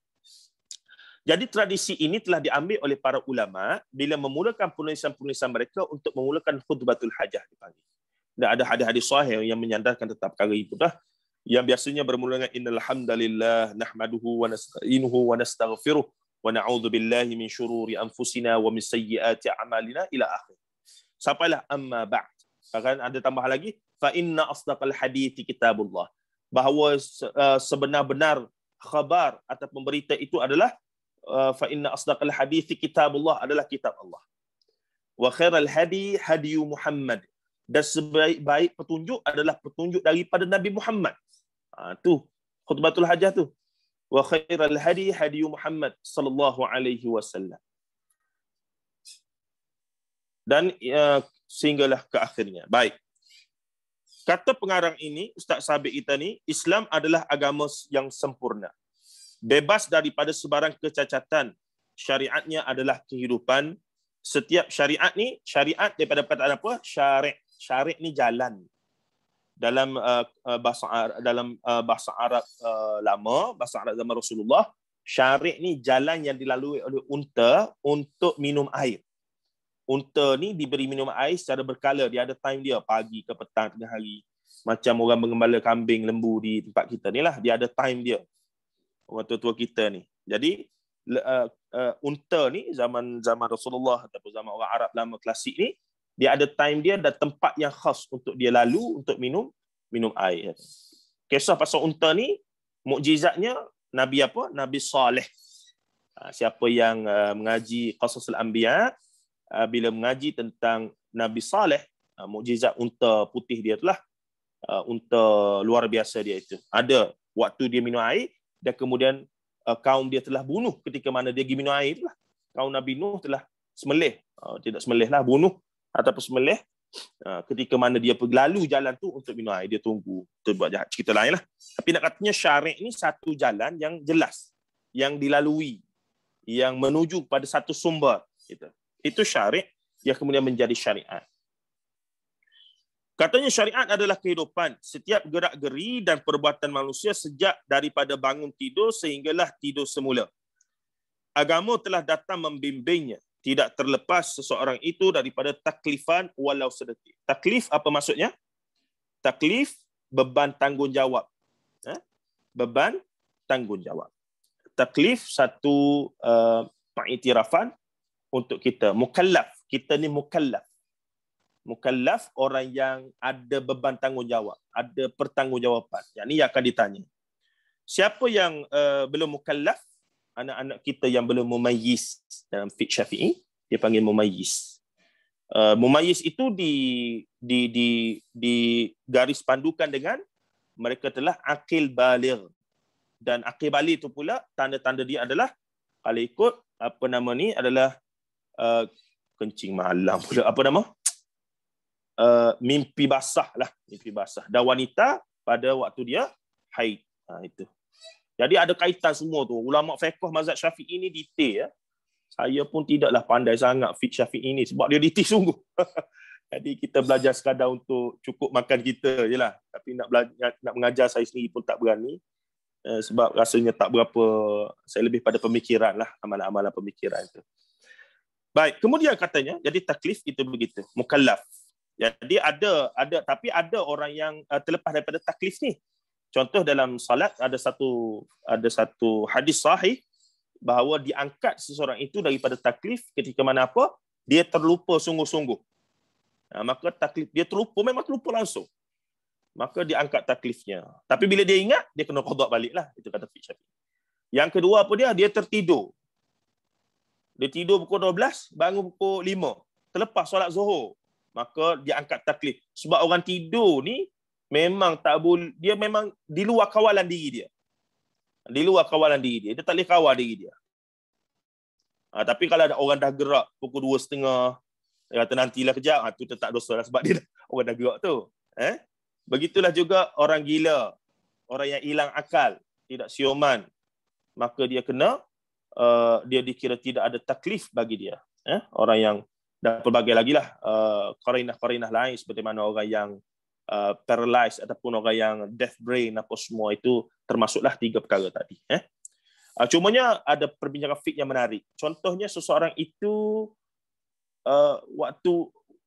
Jadi tradisi ini telah diambil oleh para ulama bila memulakan penulisan-penulisan mereka untuk memulakan khutbatul hajah dipanggil. Dan ada hadis-hadis sahih yang menyandarkan tentang perkara itu dah, yang biasanya bermula dengan innal hamdalillah nahmaduhu wa nasta'inuhu wa nastaghfiruh wa na'udzu billahi min syururi anfusina wa min sayyiati a'malina ila akhir. Sampailah amma ba'd. Kan ada tambah lagi fa inna asdaqal hadithi kitabullah. Bahawa sebenar-benar khabar atau pemberita itu adalah fa inna asdaqal hadithi kitabullah, adalah kitab Allah. Wa khairal hadi hadi Muhammad. Dan sebaik-baik petunjuk adalah petunjuk daripada Nabi Muhammad. Tu khutbatul hajah tu. Wa khairal hadi hadi Muhammad sallallahu alaihi wasallam. Dan sehinggalah ke akhirnya. Baik. Kata pengarang ini, Ustaz Sabit kita ni, Islam adalah agama yang sempurna. Bebas daripada sebarang kecacatan. Syariatnya adalah kehidupan. Setiap syariat ni, syariat daripada perkataan apa? Syari'. Syari' ni jalan. Dalam bahasa Arab lama, bahasa Arab zaman Rasulullah, syari' ni jalan yang dilalui oleh unta untuk minum air. Unta ni diberi minum air secara berkala. Dia ada time dia, pagi ke petang, tengah hari. Macam orang mengembala kambing, lembu di tempat kita ni lah. Dia ada time dia. Orang tua-tua kita ni. Jadi, unta ni, zaman Rasulullah ataupun zaman orang Arab lama klasik ni, dia ada time dia dan tempat yang khas untuk dia lalu untuk minum air. Kisah pasal unta ni, mukjizatnya, Nabi apa? Nabi Saleh. Siapa yang mengaji Qasasul Anbiya, bila mengaji tentang Nabi Saleh, mukjizat unta putih dia itulah, unta luar biasa dia itu. Ada waktu dia minum air, dan kemudian kaum dia telah bunuh ketika mana dia pergi minum air itulah. Kaum Nabi Nuh telah semelih, tidak semelih lah, bunuh ataupun semelih ketika mana dia pergi lalu jalan tu untuk minum air. Dia tunggu, tu buat jahat, cerita lain lah. Tapi nak katanya syari' ni satu jalan yang jelas, yang dilalui, yang menuju pada satu sumber. Itu syari' yang kemudian menjadi syariat. Katanya syariat adalah kehidupan. Setiap gerak-geri dan perbuatan manusia sejak daripada bangun tidur sehinggalah tidur semula. Agama telah datang membimbingnya. Tidak terlepas seseorang itu daripada taklifan walau sedetik. Taklif apa maksudnya? Taklif, beban tanggungjawab. Beban tanggungjawab. Taklif satu pengiktirafan untuk kita. Mukallaf. Kita ni mukallaf. Mukallaf orang yang ada beban tanggungjawab, ada pertanggungjawaban. Yang ni akan ditanya. Siapa yang belum mukallaf? Anak-anak kita yang belum mumayyiz. Dalam fiqh Syafi'i dia panggil mumayyiz. Mumayyiz itu di garis pandukan dengan mereka telah akil baligh. Dan akil baligh itu pula tanda-tanda dia adalah, kalau ikut apa nama ni adalah kencing malam pula, apa nama? Mimpi basah lah, mimpi basah. Dan wanita pada waktu dia haid. Itu. Jadi ada kaitan semua tu. Ulama fiqh mazhab Syafi'i ni detail ya. Saya pun tidaklah pandai sangat fiqh Syafi'i ni sebab dia detail sungguh. Jadi kita belajar sekadar untuk cukup makan kita jelah. Tapi nak mengajar saya sendiri pun tak berani. Sebab rasanya tak berapa, saya lebih pada pemikiran lah, amalan-amalan pemikiran itu. Baik, kemudian katanya, jadi taklif itu begitu, mukallaf. Jadi tapi ada orang yang terlepas daripada taklif ni. Contoh dalam salat ada satu hadis sahih bahawa diangkat seseorang itu daripada taklif ketika mana apa? Dia terlupa sungguh-sungguh. Maka taklif dia terlupa, memang terlupa langsung. Maka diangkat taklifnya. Tapi bila dia ingat, dia kena qada baliklah. Itu kata fiqh Syafi'i. Yang kedua apa dia? Dia tertidur. Dia tidur pukul 12, bangun pukul 5. Terlepas solat Zuhur. Maka dia angkat taklif. Sebab orang tidur ni memang tak boleh, dia memang di luar kawalan diri dia. Di luar kawalan diri dia. Dia tak boleh kawal diri dia. Tapi kalau ada orang dah gerak pukul 2.30, dia kata nantilah kejap, tu tak dosa lah sebab dia orang dah gerak tu. Begitulah juga orang gila, orang yang hilang akal, tidak siuman, maka dia kena, dia dikira tidak ada taklif bagi dia. Orang yang, dan pelbagai lagi lah qarinah-qarinah lain seperti mana orang yang paralyzed ataupun orang yang deaf brain apa semua itu termasuklah 3 perkara tadi. Cumanya ada perbincangan fiqh yang menarik. Contohnya seseorang itu waktu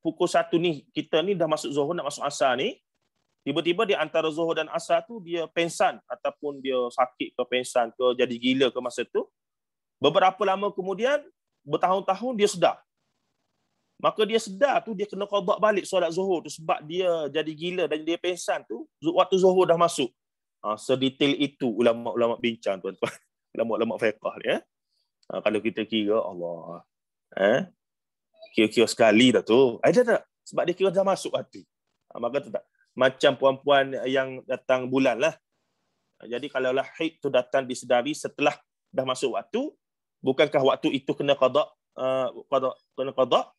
pukul 1 ni, kita ni dah masuk Zuhur nak masuk Asar ni, tiba-tiba di antara Zuhur dan Asar tu dia pengsan ataupun dia sakit ke pengsan ke jadi gila ke masa tu. Beberapa lama kemudian, bertahun-tahun dia sedar. Maka dia sedar tu dia kena qada balik solat Zuhur tu sebab dia jadi gila dan dia pengsan tu waktu Zuhur dah masuk. Sedetail itu ulama-ulama bincang tuan-tuan. Ulama-ulama fiqh ya. Kalau kita kira Allah. Kira-kira sekali dah tu. Ada tak? Sebab dia kira dah masuk hati. Maka tu tak. Macam puan-puan yang datang bulan lah. Jadi kalau lah haid tu datang disedari setelah dah masuk waktu, bukankah waktu itu kena qada? Kena qada?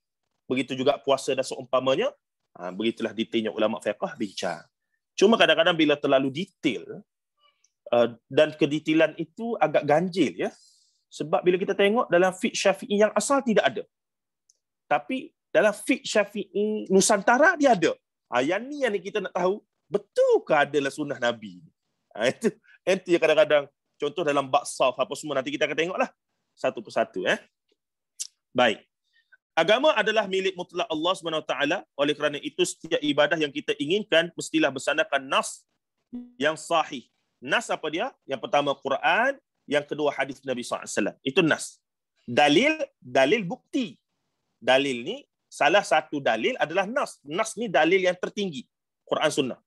Begitu juga puasa dan seumpamanya. Begitulah detailnya ulama fiqh bincang. Cuma kadang-kadang bila terlalu detail, dan kedetailan itu agak ganjil ya. Sebab bila kita tengok dalam fiqh Syafi'i yang asal tidak ada. Tapi dalam fiqh Syafi'i Nusantara dia ada. Yang ni kita nak tahu, betulkah adalah sunnah Nabi? Itu yang kadang-kadang contoh dalam bab saf apa semua nanti kita akan tengoklah satu persatu Baik. Agama adalah milik mutlak Allah SWT. Oleh kerana itu setiap ibadah yang kita inginkan mestilah bersandarkan nas yang sahih. Nas apa dia? Yang pertama Quran, yang kedua hadis Nabi SAW. Itu nas. Dalil bukti. Dalil ni, salah satu dalil adalah nas. Nas ni dalil yang tertinggi. Quran Sunnah.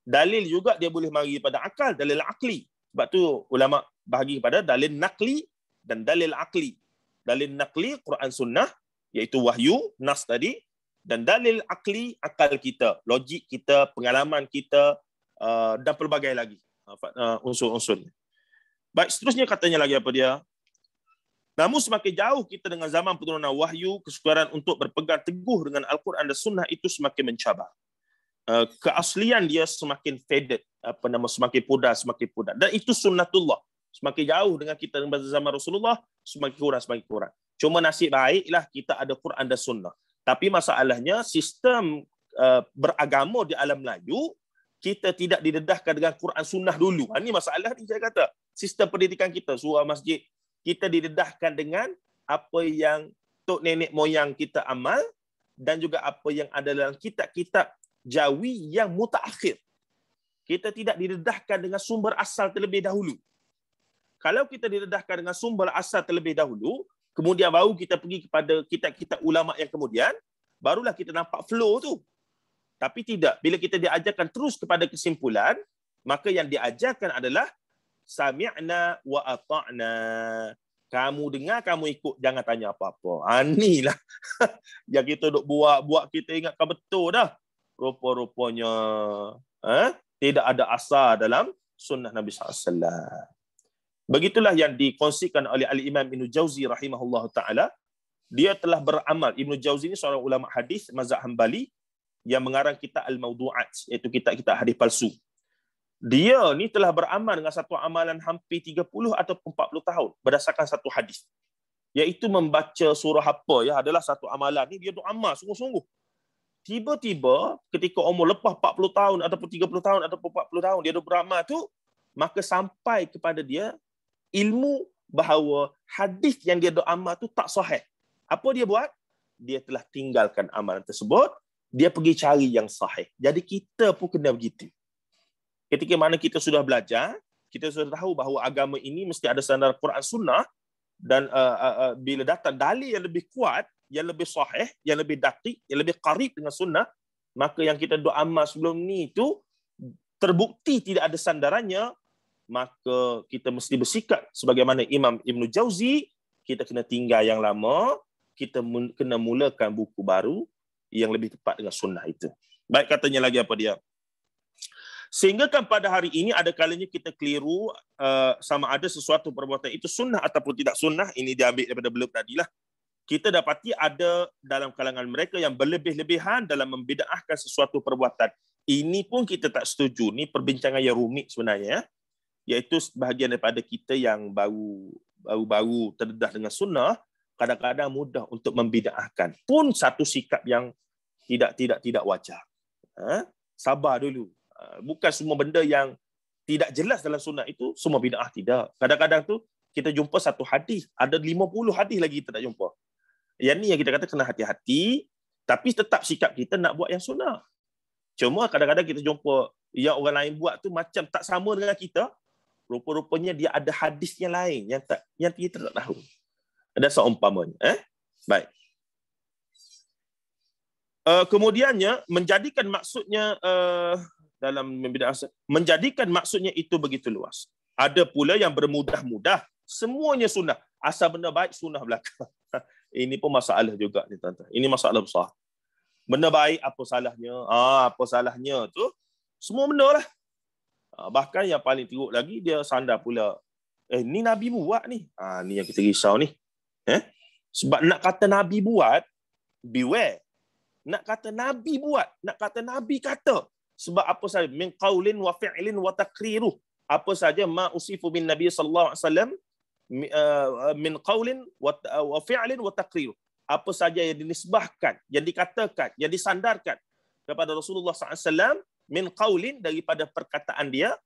Dalil juga dia boleh mari pada akal, dalil akli. Sebab tu ulama bahagi pada dalil nakli dan dalil akli. Dalil nakli, Quran Sunnah, iaitu wahyu, nas tadi. Dan dalil akli, akal kita, logik kita, pengalaman kita, dan pelbagai lagi. Unsur-unsurnya. Baik, seterusnya katanya lagi apa dia? Namun semakin jauh kita dengan zaman penurunan wahyu, kesukaran untuk berpegang teguh dengan Al-Quran dan Sunnah itu semakin mencabar. Keaslian dia semakin faded, semakin pudar. Dan itu sunnatullah. Semakin jauh dengan kita dengan zaman Rasulullah, semakin kurang. Cuma nasib baiklah kita ada Quran dan Sunnah. Tapi masalahnya sistem beragama di alam Melayu, kita tidak didedahkan dengan Quran Sunnah dulu. Ini masalah ni saya kata. Sistem pendidikan kita, surah masjid, kita didedahkan dengan apa yang tok nenek moyang kita amal dan juga apa yang ada dalam kitab-kitab Jawi yang mutaakhir. Kita tidak didedahkan dengan sumber asal terlebih dahulu. Kalau kita didedahkan dengan sumber asal terlebih dahulu, kemudian baru kita pergi kepada kitab-kitab ulama yang kemudian, barulah kita nampak flow tu. Tapi tidak. Bila kita diajarkan terus kepada kesimpulan, maka yang diajarkan adalah sami'na wa ata'na. Kamu dengar, kamu ikut, jangan tanya apa-apa. Inilah yang kita duk buat kita ingatkan betul dah. Rupa-rupanya tidak ada asal dalam sunnah Nabi SAW. Begitulah yang dikongsikan oleh Al-Imam Ibn Jauzi rahimahullah ta'ala. Dia telah beramal. Ibn Jauzi ini seorang ulama hadis mazhab Hambali yang mengarang kitab Al-Mawdu'at, iaitu kitab-kitab hadis palsu. Dia ni telah beramal dengan satu amalan hampir 30 atau 40 tahun berdasarkan satu hadis. Iaitu membaca surah apa ya, adalah satu amalan ni dia duk amal sungguh-sungguh. Tiba-tiba ketika umur lepas 40 tahun ataupun 30 tahun ataupun 40 tahun dia duk beramal tu, maka sampai kepada dia ilmu bahawa hadis yang dia duk amal tu tak sahih. Apa dia buat? Dia telah tinggalkan amalan tersebut. Dia pergi cari yang sahih. Jadi kita pun kena begitu. Ketika mana kita sudah belajar, kita sudah tahu bahawa agama ini mesti ada standar Quran Sunnah dan bila datang dalil yang lebih kuat, yang lebih sahih, yang lebih daqiq, yang lebih qarib dengan sunnah, maka yang kita doa amal sebelum ni itu terbukti tidak ada sandarannya, maka kita mesti bersikap sebagaimana Imam Ibn Jauzi, kita kena tinggal yang lama, kita kena mulakan buku baru yang lebih tepat dengan sunnah itu. Baik, katanya lagi apa dia? Sehingga kan pada hari ini ada kalanya kita keliru sama ada sesuatu perbuatan itu sunnah ataupun tidak sunnah. Ini diambil daripada blog tadilah. Kita dapati ada dalam kalangan mereka yang berlebih-lebihan dalam membida'ahkan sesuatu perbuatan. Ini pun kita tak setuju. Ini perbincangan yang rumit sebenarnya. Iaitu bahagian daripada kita yang baru terdedah dengan sunnah, kadang-kadang mudah untuk membida'ahkan. Pun satu sikap yang tidak wajar. Sabar dulu. Bukan semua benda yang tidak jelas dalam sunnah itu semua bid'ah, tidak. Kadang-kadang tu kita jumpa satu hadis, ada 50 hadis lagi kita tak jumpa. Yang ni yang kita kata kena hati-hati, tapi tetap sikap kita nak buat yang sunnah. Cuma kadang-kadang kita jumpa yang orang lain buat tu macam tak sama dengan kita, rupa-rupanya dia ada hadis yang lain yang kita tak tahu. Ada seumpamanya. Baik. Kemudiannya menjadikan maksudnya dalam membidah asal, menjadikan maksudnya itu begitu luas. Ada pula yang bermudah-mudah, semuanya sunnah. Asal benda baik, sunnah belaka. Ini pun masalah juga ni tuan-tuan. Ini masalah besar. Benda baik, apa salahnya? Apa salahnya tu? Semua benda lah. Bahkan yang paling teruk lagi, dia sandar pula. Ni Nabi buat ni. Ni yang kita risau ni. Sebab nak kata Nabi buat, beware. Nak kata Nabi buat, nak kata Nabi kata. Sebab apa saja, min qaulin wa fi'lin wa taqriruh. Apa saja ma usifu bin Nabi sallallahu alaihi wasallam min qaulin wa fi'lin wa taqriruh. Apa saja yang dinisbahkan, yang dikatakan, yang disandarkan kepada Rasulullah sallallahu alaihi wasallam min qaulin, daripada perkataan dia,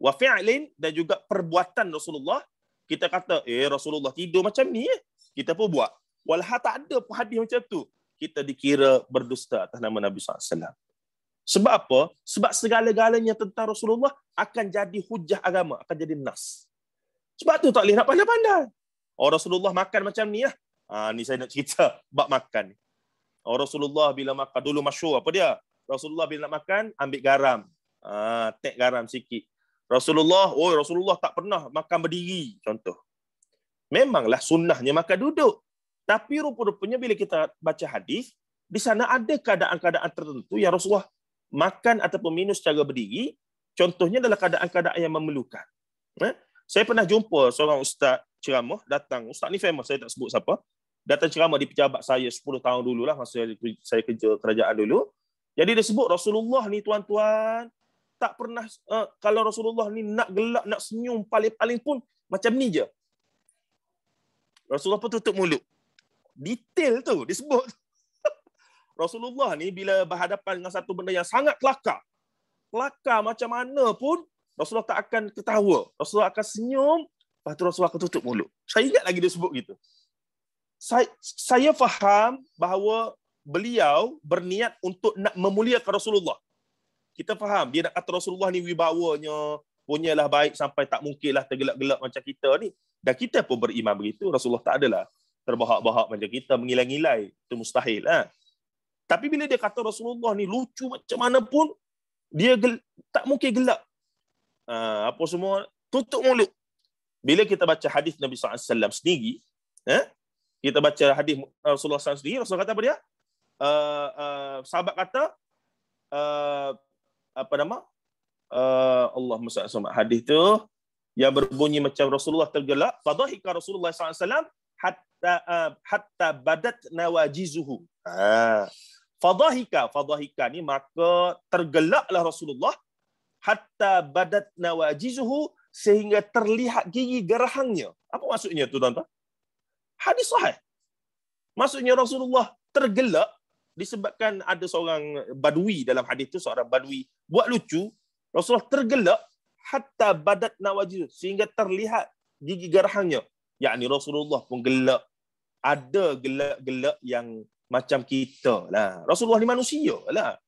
wa fi'lin, dan juga perbuatan Rasulullah. Kita kata, Rasulullah tidur macam ni, kita pun buat. Walau tak ada pun hadis macam tu, kita dikira berdusta atas nama Nabi SAW. Sebab apa? Sebab segala-galanya tentang Rasulullah akan jadi hujah agama, akan jadi nas. Sebab tu tak boleh nak pandai-pandai. Rasulullah makan macam ni lah. Ni saya nak cerita bab makan. Rasulullah bila makan, dulu masyhur apa dia? Rasulullah bila nak makan, ambil garam. Tek garam sikit. Rasulullah tak pernah makan berdiri, contoh. Memanglah sunnahnya makan duduk. Tapi rupa-rupanya bila kita baca hadis, di sana ada keadaan-keadaan tertentu yang Rasulullah makan ataupun minum secara berdiri. Contohnya adalah keadaan-keadaan yang memerlukan. Saya pernah jumpa seorang ustaz ceramah datang. Ustaz ni famous, saya tak sebut siapa. Datang ceramah di pejabat saya 10 tahun dululah, masa saya kerja kerajaan dulu. Jadi dia sebut Rasulullah ni tuan-tuan, tak pernah, kalau Rasulullah ni nak gelak, nak senyum paling-paling pun macam ni je. Rasulullah pun tutup mulut. Detail tu disebut. Rasulullah ni bila berhadapan dengan satu benda yang sangat kelakar macam mana pun, Rasulullah tak akan ketawa. Rasulullah akan senyum, lepas tu Rasulullah akan tutup mulut. Saya ingat lagi dia sebut gitu. Saya faham bahawa beliau berniat untuk nak memuliakan Rasulullah. Kita faham, dia nak kata Rasulullah ni wibawanya, punyalah baik sampai tak mungkinlah tergelak-gelak macam kita ni. Dan kita pun beriman begitu. Rasulullah tak adalah terbahak-bahak macam kita, mengilai-ngilai. Itu mustahil. Tapi bila dia kata Rasulullah ni lucu macam mana pun, dia tak mungkin gelak. Apa semua, tutup mulut. Bila kita baca hadis Nabi SAW sendiri, kita baca hadis Rasulullah SAW sendiri, Rasulullah kata apa dia? Sahabat kata, Allahumma salli alaihi hadis tu yang berbunyi macam Rasulullah tergelak, fadhahika Rasulullah SAW hatta badat nawajizuhu. Fadhahika ni maka tergelaklah Rasulullah hatta badat nawajizuhu, sehingga terlihat gigi gerahangnya. Apa maksudnya tu tuan-tuan? Hadis sahih. Maksudnya Rasulullah tergelak disebabkan ada seorang badui dalam hadis tu, seorang badui buat lucu. Rasulullah tergelak hatta badat nawajizuhu, sehingga terlihat gigi gerahangnya. Yakni Rasulullah pun gelak. Ada gelak-gelak yang macam kita lah. Rasulullah ni manusia lah.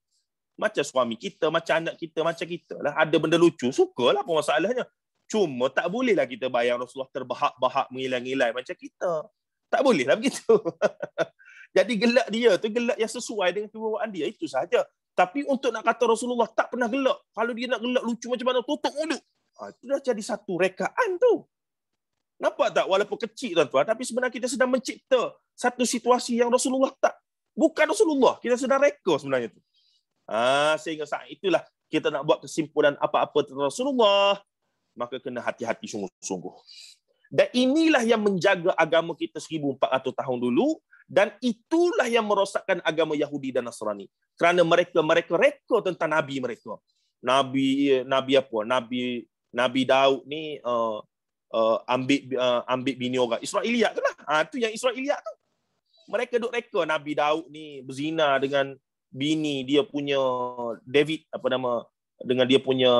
Macam suami kita, macam anak kita, macam kita lah. Ada benda lucu, sukalah, apa masalahnya. Cuma tak bolehlah kita bayang Rasulullah terbahak-bahak, mengilang-ilang macam kita. Tak bolehlah begitu. Jadi gelak dia tu gelak yang sesuai dengan kewibawaan dia, itu sahaja. Tapi untuk nak kata Rasulullah tak pernah gelak, kalau dia nak gelak lucu macam mana, tutup mulut. Itu dah jadi satu rekaan tu. Nampak tak? Walaupun kecil tuan-tuan, tapi sebenarnya kita sedang mencipta satu situasi yang Rasulullah tak. Bukan Rasulullah, kita sedang reka sebenarnya tu. Sehingga saat itulah kita nak buat kesimpulan apa-apa tentang Rasulullah, maka kena hati-hati sungguh-sungguh. Dan inilah yang menjaga agama kita 1400 tahun dulu, dan itulah yang merosakkan agama Yahudi dan Nasrani. Kerana mereka reka tentang nabi mereka. Nabi apa? Nabi Daud ni ambil bini orang Israeliat tu lah. Tu yang Israeliat tu. Mereka duk reka Nabi Daud ni berzina dengan bini dia punya David, dengan dia punya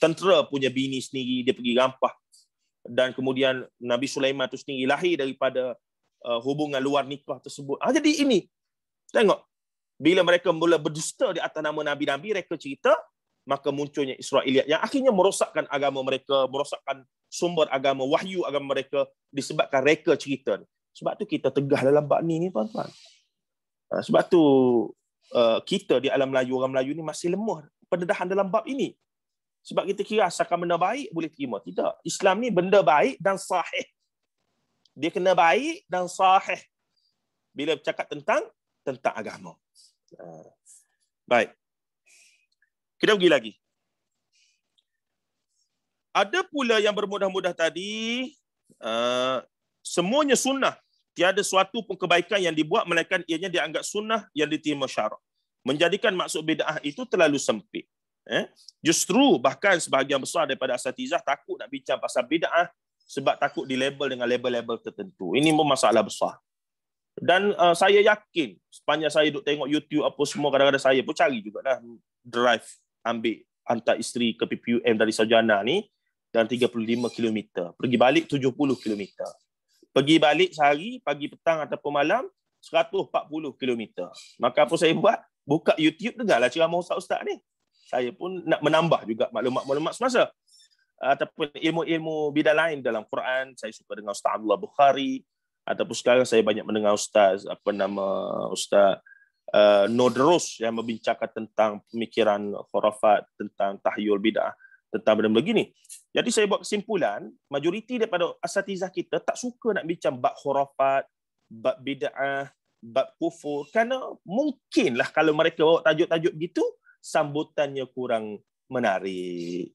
tentera punya bini sendiri, dia pergi rampah dan kemudian Nabi Sulaiman itu sendiri lahir daripada hubungan luar nikah tersebut. Jadi ini, tengok, bila mereka mula berdusta di atas nama Nabi-Nabi, mereka cerita, maka munculnya Israiliyat yang akhirnya merosakkan agama mereka, merosakkan sumber agama, wahyu agama mereka disebabkan reka cerita. Sebab tu kita tegah dalam bab ni tuan-tuan. Sebab tu kita di alam Melayu, orang Melayu ni masih lemah pendedahan dalam bab ini. Sebab kita kira asalkan benda baik boleh terima. Tidak. Islam ni benda baik dan sahih. Dia kena baik dan sahih. Bila bercakap tentang agama. Baik. Kita pergi lagi. Ada pula yang bermudah-mudah tadi, semuanya sunnah. Tiada suatu pun kebaikan yang dibuat melainkan ianya dianggap sunnah yang diterima syarak. Menjadikan maksud bid'ah itu terlalu sempit. Justru bahkan sebahagian besar daripada asatizah takut nak bincang pasal bid'ah sebab takut dilabel dengan label-label tertentu. Ini pun masalah besar. Dan saya yakin sepanjang saya duk tengok YouTube apa semua, kadang-kadang saya pun cari jugalah drive ambil hantar isteri ke PPUM dari Sarjana ni dan 35 km. Pergi balik 70 km. Pergi balik sehari, pagi petang ataupun malam 140 km. Maka apa saya buat? Buka YouTube, dengarlah ceramah ustaz-ustaz ni. Saya pun nak menambah juga maklumat-maklumat semasa. Ataupun ilmu-ilmu bidang lain dalam Quran. Saya suka dengar Ustaz Abdullah Bukhari. Ataupun sekarang saya banyak mendengar Ustaz Nodros yang membincangkan tentang pemikiran khurafat, tentang tahyul bid'ah, tentang benda-benda begini. Jadi saya buat kesimpulan, majoriti daripada asatizah kita tak suka nak bincang bab khurafat, bab bid'ah, bab kufur. Kerana mungkinlah kalau mereka bawa tajuk-tajuk begitu, sambutannya kurang menarik.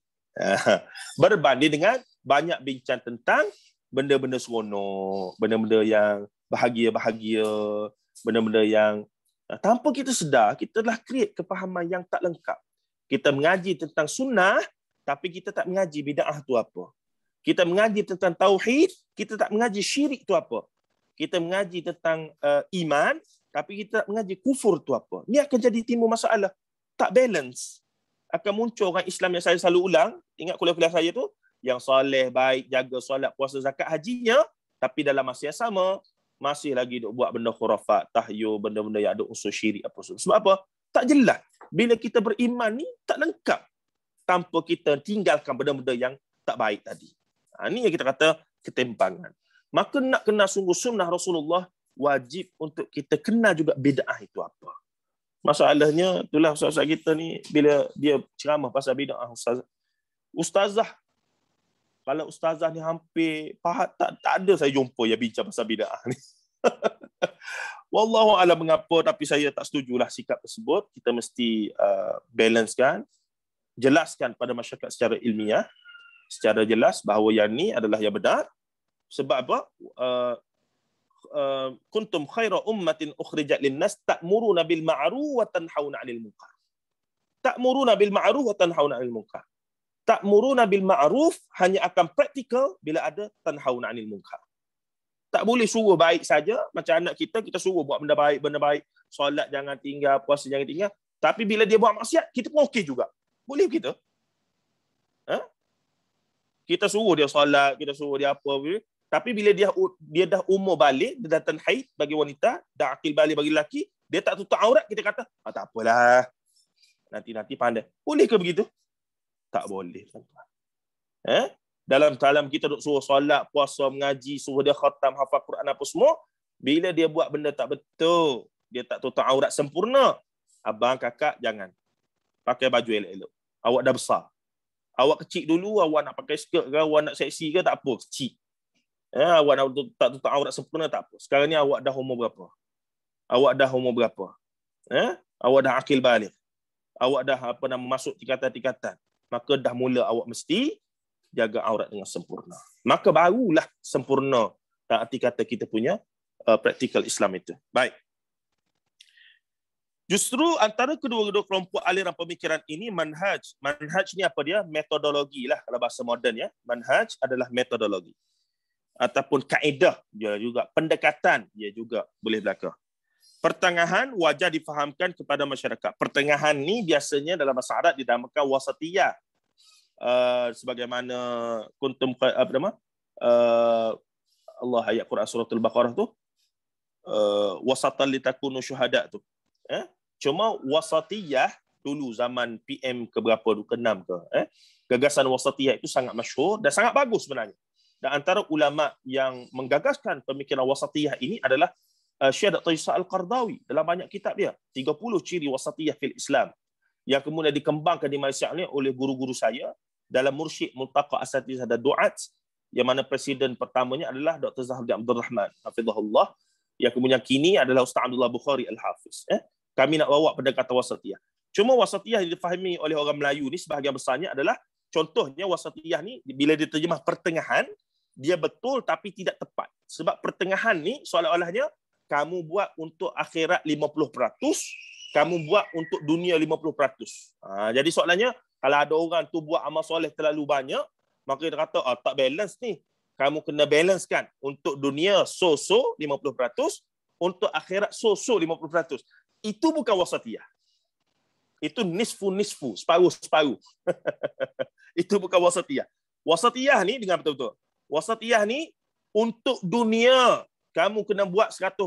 Berbanding dengan banyak bincang tentang benda-benda seronok, benda-benda yang bahagia-bahagia, benda-benda yang tanpa kita sedar, kita telah create kefahaman yang tak lengkap. Kita mengaji tentang sunnah, tapi kita tak mengaji bid'ah tu apa. Kita mengaji tentang tauhid, kita tak mengaji syirik tu apa. Kita mengaji tentang iman, tapi kita tak mengaji kufur tu apa. Ini akan jadi timbul masalah. Tak balance. Akan muncul orang Islam yang saya selalu ulang, ingat kuliah-kuliah saya tu, yang soleh, baik, jaga solat, puasa, zakat, hajinya, tapi dalam masa yang sama, masih lagi duk buat benda khurafat, tahyul, benda-benda yang ada unsur syirik apa semua. Sebab apa? Tak jelas. Bila kita beriman ni, tak lengkap. Tanpa kita tinggalkan benda-benda yang tak baik tadi. Ini yang kita kata ketimpangan. Maka nak kenal sungguh sunnah Rasulullah, wajib untuk kita kenal juga bid'ah itu apa. Masalahnya, itulah ustaz-ustaz kita ni, bila dia ceramah pasal bid'ah, ustazah, kalau ustazah ni hampir tak ada saya jumpa yang bincang pasal bid'ah ni. Wallahu a'lam mengapa, tapi saya tak setujulah sikap tersebut. Kita mesti balancekan, jelaskan pada masyarakat secara ilmiah, secara jelas bahawa yang ni adalah yang benar. Sebab apa? Kuntum khaira ummatin ukhrijat linnas ta'muruna bil ma'ruf wa tanhauna 'anil munkar. Ta'muruna bil ma'ruf wa tanhauna 'anil munkar. Ta'muruna bil ma'ruf hanya akan praktikal bila ada tanhauna 'anil munkar. Tak boleh suruh baik saja, macam anak kita suruh buat benda baik, solat jangan tinggal, puasa jangan tinggal, tapi bila dia buat maksiat, kita pun okey juga. Boleh begitu? Kita suruh dia solat, kita suruh dia apa, tapi bila dia dah umur balik, dia datang haid bagi wanita, dah akil balik bagi lelaki, dia tak tutup aurat, kita kata, tak apalah, nanti pandai. Boleh ke begitu? Tak boleh. Dalam kita duk suruh solat, puasa, mengaji, suruh dia khatam, hafal Quran apa semua, bila dia buat benda tak betul, dia tak tutup aurat sempurna, abang, kakak, jangan. Pakai baju elok-elok. Awak dah besar. Awak kecil dulu, awak nak pakai skirt ke, awak nak seksi ke, tak apa, kecil. Awak nak tak tutup aurat sempurna, tak apa. Sekarang ni awak dah umur berapa? Awak dah akil balik. Awak dah masuk tingkatan-tingkatan. Maka dah mula awak mesti jaga aurat dengan sempurna. Maka barulah sempurna arti kata kita punya praktikal Islam itu. Baik. Justru antara kedua-dua kelompok aliran pemikiran ini manhaj. Manhaj ni apa dia? Metodologi lah kalau bahasa moden ya. Manhaj adalah metodologi. Ataupun kaedah dia juga. Pendekatan dia juga boleh berlaku. Pertengahan wajar difahamkan kepada masyarakat. Pertengahan ni biasanya dalam bahasa Arab dinamakan wasatiyah. Sebagaimana kuntum Allah ayat Quran suratul Baqarah tu, wasatan litakunu syuhada tu. Cuma wasatiyah dulu zaman PM ke berapa tu, ke-6 ke. Gagasan wasatiyah itu sangat masyhur dan sangat bagus sebenarnya. Dan antara ulama yang menggagaskan pemikiran wasatiyah ini adalah Syekh Dr. Isa Al-Qardawi dalam banyak kitab dia, 30 ciri wasatiyah fil Islam, yang kemudian dikembangkan di Malaysia ni oleh guru-guru saya dalam Mursyid Multaqa Asatizah dan Du'at, yang mana presiden pertamanya adalah Dr. Zahruddin Abdul Rahman hafizahullah, yang kemudian kini adalah Ustaz Abdullah Bukhari Al-Hafiz. Kami nak bawa pendekatan wasatiyah. Cuma wasatiyah yang difahami oleh orang Melayu ni sebahagian besarnya adalah, contohnya wasatiyah ni bila diterjemah pertengahan, dia betul tapi tidak tepat. Sebab pertengahan ni seolah-olahnya kamu buat untuk akhirat 50%, kamu buat untuk dunia 50%. Jadi soalannya, kalau ada orang tu buat amal soleh terlalu banyak, maka dia kata, tak balance ni. Kamu kena balancekan untuk dunia so-so 50%, untuk akhirat so-so 50%. Itu bukan wasatiyah. Itu nisfu-nisfu, separuh-separuh. Itu bukan wasatiyah. Wasatiyah ni dengan betul-betul. Wasatiyah ni untuk dunia kamu kena buat 100%,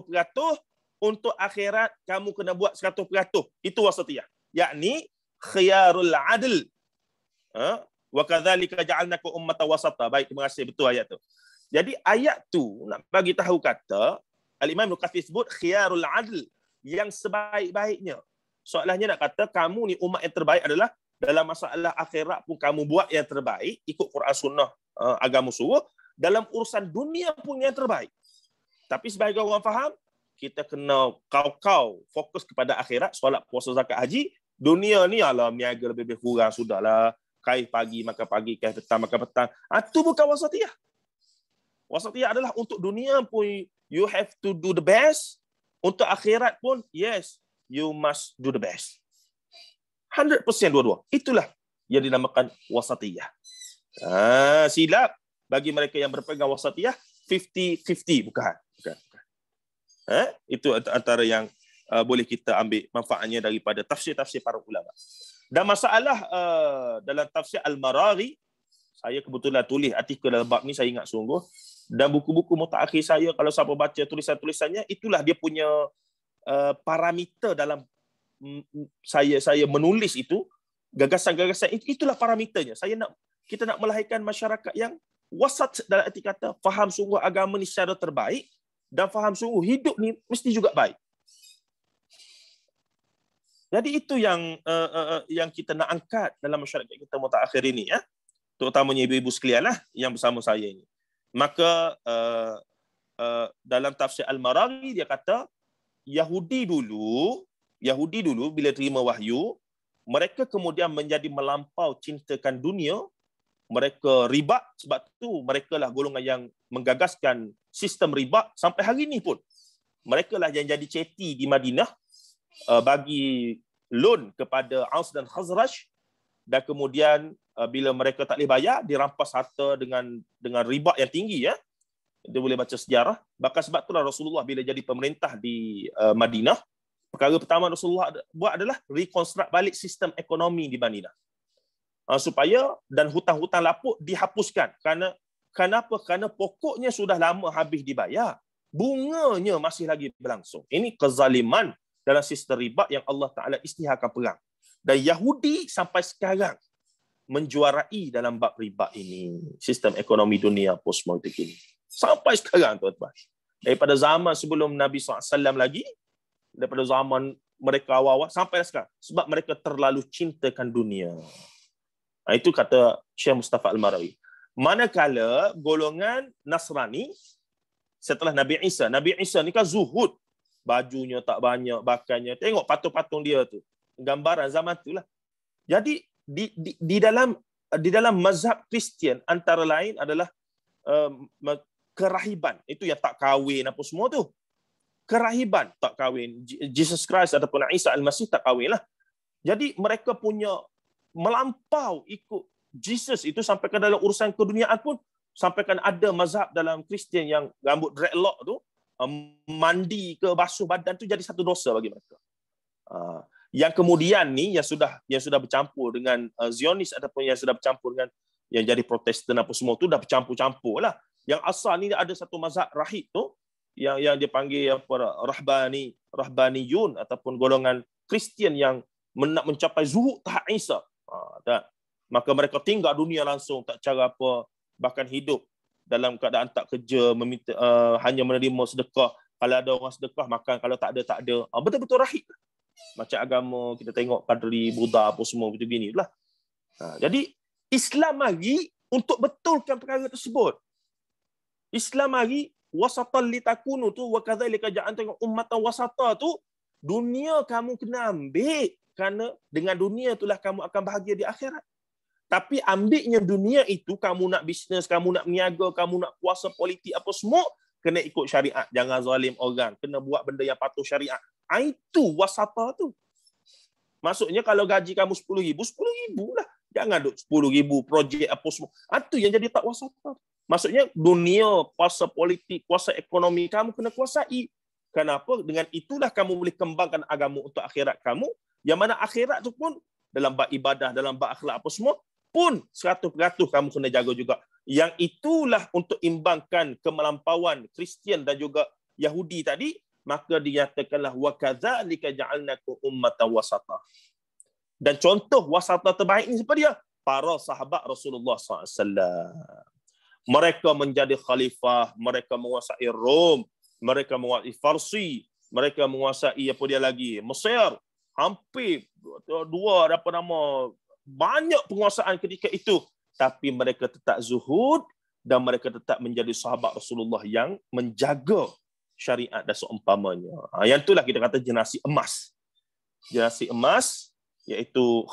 untuk akhirat kamu kena buat 100%. Itu wasatiyah. Yakni khiyarul adl. Wa kadzalika ja'alnakum ummatan wasata. Baik, terima kasih, betul ayat tu. Jadi ayat tu nak bagi tahu kata Al-Imam Ibnu Katsir sebut khiyarul adl, yang sebaik-baiknya. Soalnya nak kata kamu ni umat yang terbaik adalah dalam masalah akhirat pun kamu buat yang terbaik ikut Quran Sunnah, agama suruh. Dalam urusan dunia pun yang terbaik. Tapi sebagai orang faham, kita kena kau fokus kepada akhirat, solat, puasa, zakat, haji. Dunia ni alah niaga lebih kurang sudahlah. Kaih pagi makan pagi, kaih petang makan petang. Itu bukan wasatiyah. Wasatiyah adalah untuk dunia pun you have to do the best. Untuk akhirat pun, yes, you must do the best. 100% dua-dua. Itulah yang dinamakan wasatiyah. Silap bagi mereka yang berpegang wasatiyah, 50-50, bukan. Itu antara yang boleh kita ambil manfaatnya daripada tafsir-tafsir para ulama. Dan masalah dalam tafsir Al-Maraghi, saya kebetulan tulis artikel dalam bab ni, saya ingat sungguh. Dan buku-buku mutaakhir saya, kalau siapa baca tulisan-tulisannya, itulah dia punya parameter dalam saya menulis itu, gagasan-gagasan itulah parameternya. Kita nak melahirkan masyarakat yang wasat dalam arti kata faham sungguh agama ni secara terbaik, dan faham sungguh hidup ni mesti juga baik. Jadi itu yang kita nak angkat dalam masyarakat kita mutaakhir ini, terutamanya ibu-ibu sekalian lah yang bersama saya ini. Maka dalam tafsir Al-Maraghi dia kata Yahudi dulu bila terima wahyu, mereka kemudian menjadi melampau cintakan dunia. Mereka riba, sebab tu mereka lah golongan yang menggagaskan sistem riba sampai hari ini pun. Mereka lah yang jadi ceti di Madinah, bagi loan kepada Aus dan Khazraj, dan kemudian bila mereka tak boleh bayar, dirampas harta dengan riba yang tinggi. Dia boleh baca sejarah. Bahkan sebab itulah Rasulullah bila jadi pemerintah di Madinah, perkara pertama Rasulullah buat adalah rekonstruk balik sistem ekonomi di Madinah. Supaya dan hutang-hutang lapuk dihapuskan. Kenapa? Kerana pokoknya sudah lama habis dibayar. Bunganya masih lagi berlangsung. Ini kezaliman dalam sistem riba yang Allah Ta'ala istiharkan perang. Dan Yahudi sampai sekarang menjuarai dalam bab riba ini. Sistem ekonomi dunia post-politik ini. Sampai sekarang, tuan-tuan. Daripada zaman sebelum Nabi SAW lagi, daripada zaman mereka awal-awal, sampai sekarang. Sebab mereka terlalu cintakan dunia. Itu kata Syekh Mustafa Al-Maraghi. Manakala golongan Nasrani, setelah Nabi Isa ni kan zuhud. Bajunya tak banyak, bakannya. Tengok patung-patung dia tu. Gambaran zaman itulah. Jadi di dalam mazhab Kristian antara lain adalah kerahiban. Itu yang tak kahwin apa semua tu. Kerahiban tak kahwin. Jesus Christ ataupun Isa Al-Masih tak kahwin lah. Jadi mereka punya melampau ikut Jesus itu sampai ke dalam urusan keduniaan pun, sampaikan ada mazhab dalam Kristian yang rambut dreadlock tu, mandi ke basuh badan tu jadi satu dosa bagi mereka. Yang kemudian ni yang sudah bercampur dengan Zionis ataupun yang sudah bercampur dengan yang jadi Protestan apa semua tu dah bercampur-campur lah. Yang asal ni ada satu mazhab rahib tu yang dia panggil apa, rahbaniyun ataupun golongan Kristian yang nak mencapai zuhud tahap Isa. Tak. Maka mereka tinggal dunia langsung, tak cara apa, bahkan hidup dalam keadaan tak kerja, meminta, hanya menerima sedekah. Kalau ada orang sedekah, makan. Kalau tak ada, tak ada. Betul-betul rahib. Macam agama, kita tengok Padri, Buddha, apa semua, begini lah. Jadi, Islam mari untuk betulkan perkara tersebut. Islam mari, wasatan litakunu tu, wa kadzalika ja'alnakum ummatan wasata tu, dunia kamu kena ambil. Kerana dengan dunia itulah kamu akan bahagia di akhirat. Tapi ambilnya dunia itu, kamu nak bisnes, kamu nak meniaga, kamu nak kuasa politik, apa semua, kena ikut syariat. Jangan zalim orang. Kena buat benda yang patuh syariat. Itu wasata tu. Maksudnya kalau gaji kamu 10,000, 10,000 lah. Jangan duk 10,000 projek apa semua. Itu yang jadi tak wasata. Maksudnya dunia, kuasa politik, kuasa ekonomi kamu kena kuasai. Kenapa? Dengan itulah kamu boleh kembangkan agama untuk akhirat kamu. Yang mana akhirat tu pun dalam bab ibadah, dalam bab akhlak apa semua, pun 100% kamu kena jaga juga. Yang itulah untuk imbangkan kemelampauan Kristian dan juga Yahudi tadi, maka dinyatakanlah wa kadzalika ja'alnakum ummatan wasata. Dan contoh wasata terbaik ni siapa dia? Para sahabat Rasulullah SAW. Mereka menjadi khalifah, mereka menguasai Rom, mereka menguasai Farsi, mereka menguasai apa dia lagi? Mesir. Hampir banyak penguasaan ketika itu, tapi mereka tetap zuhud dan mereka tetap menjadi sahabat Rasulullah yang menjaga syariat dan seumpamanya. Yang itulah kita kata generasi emas. Generasi emas iaitu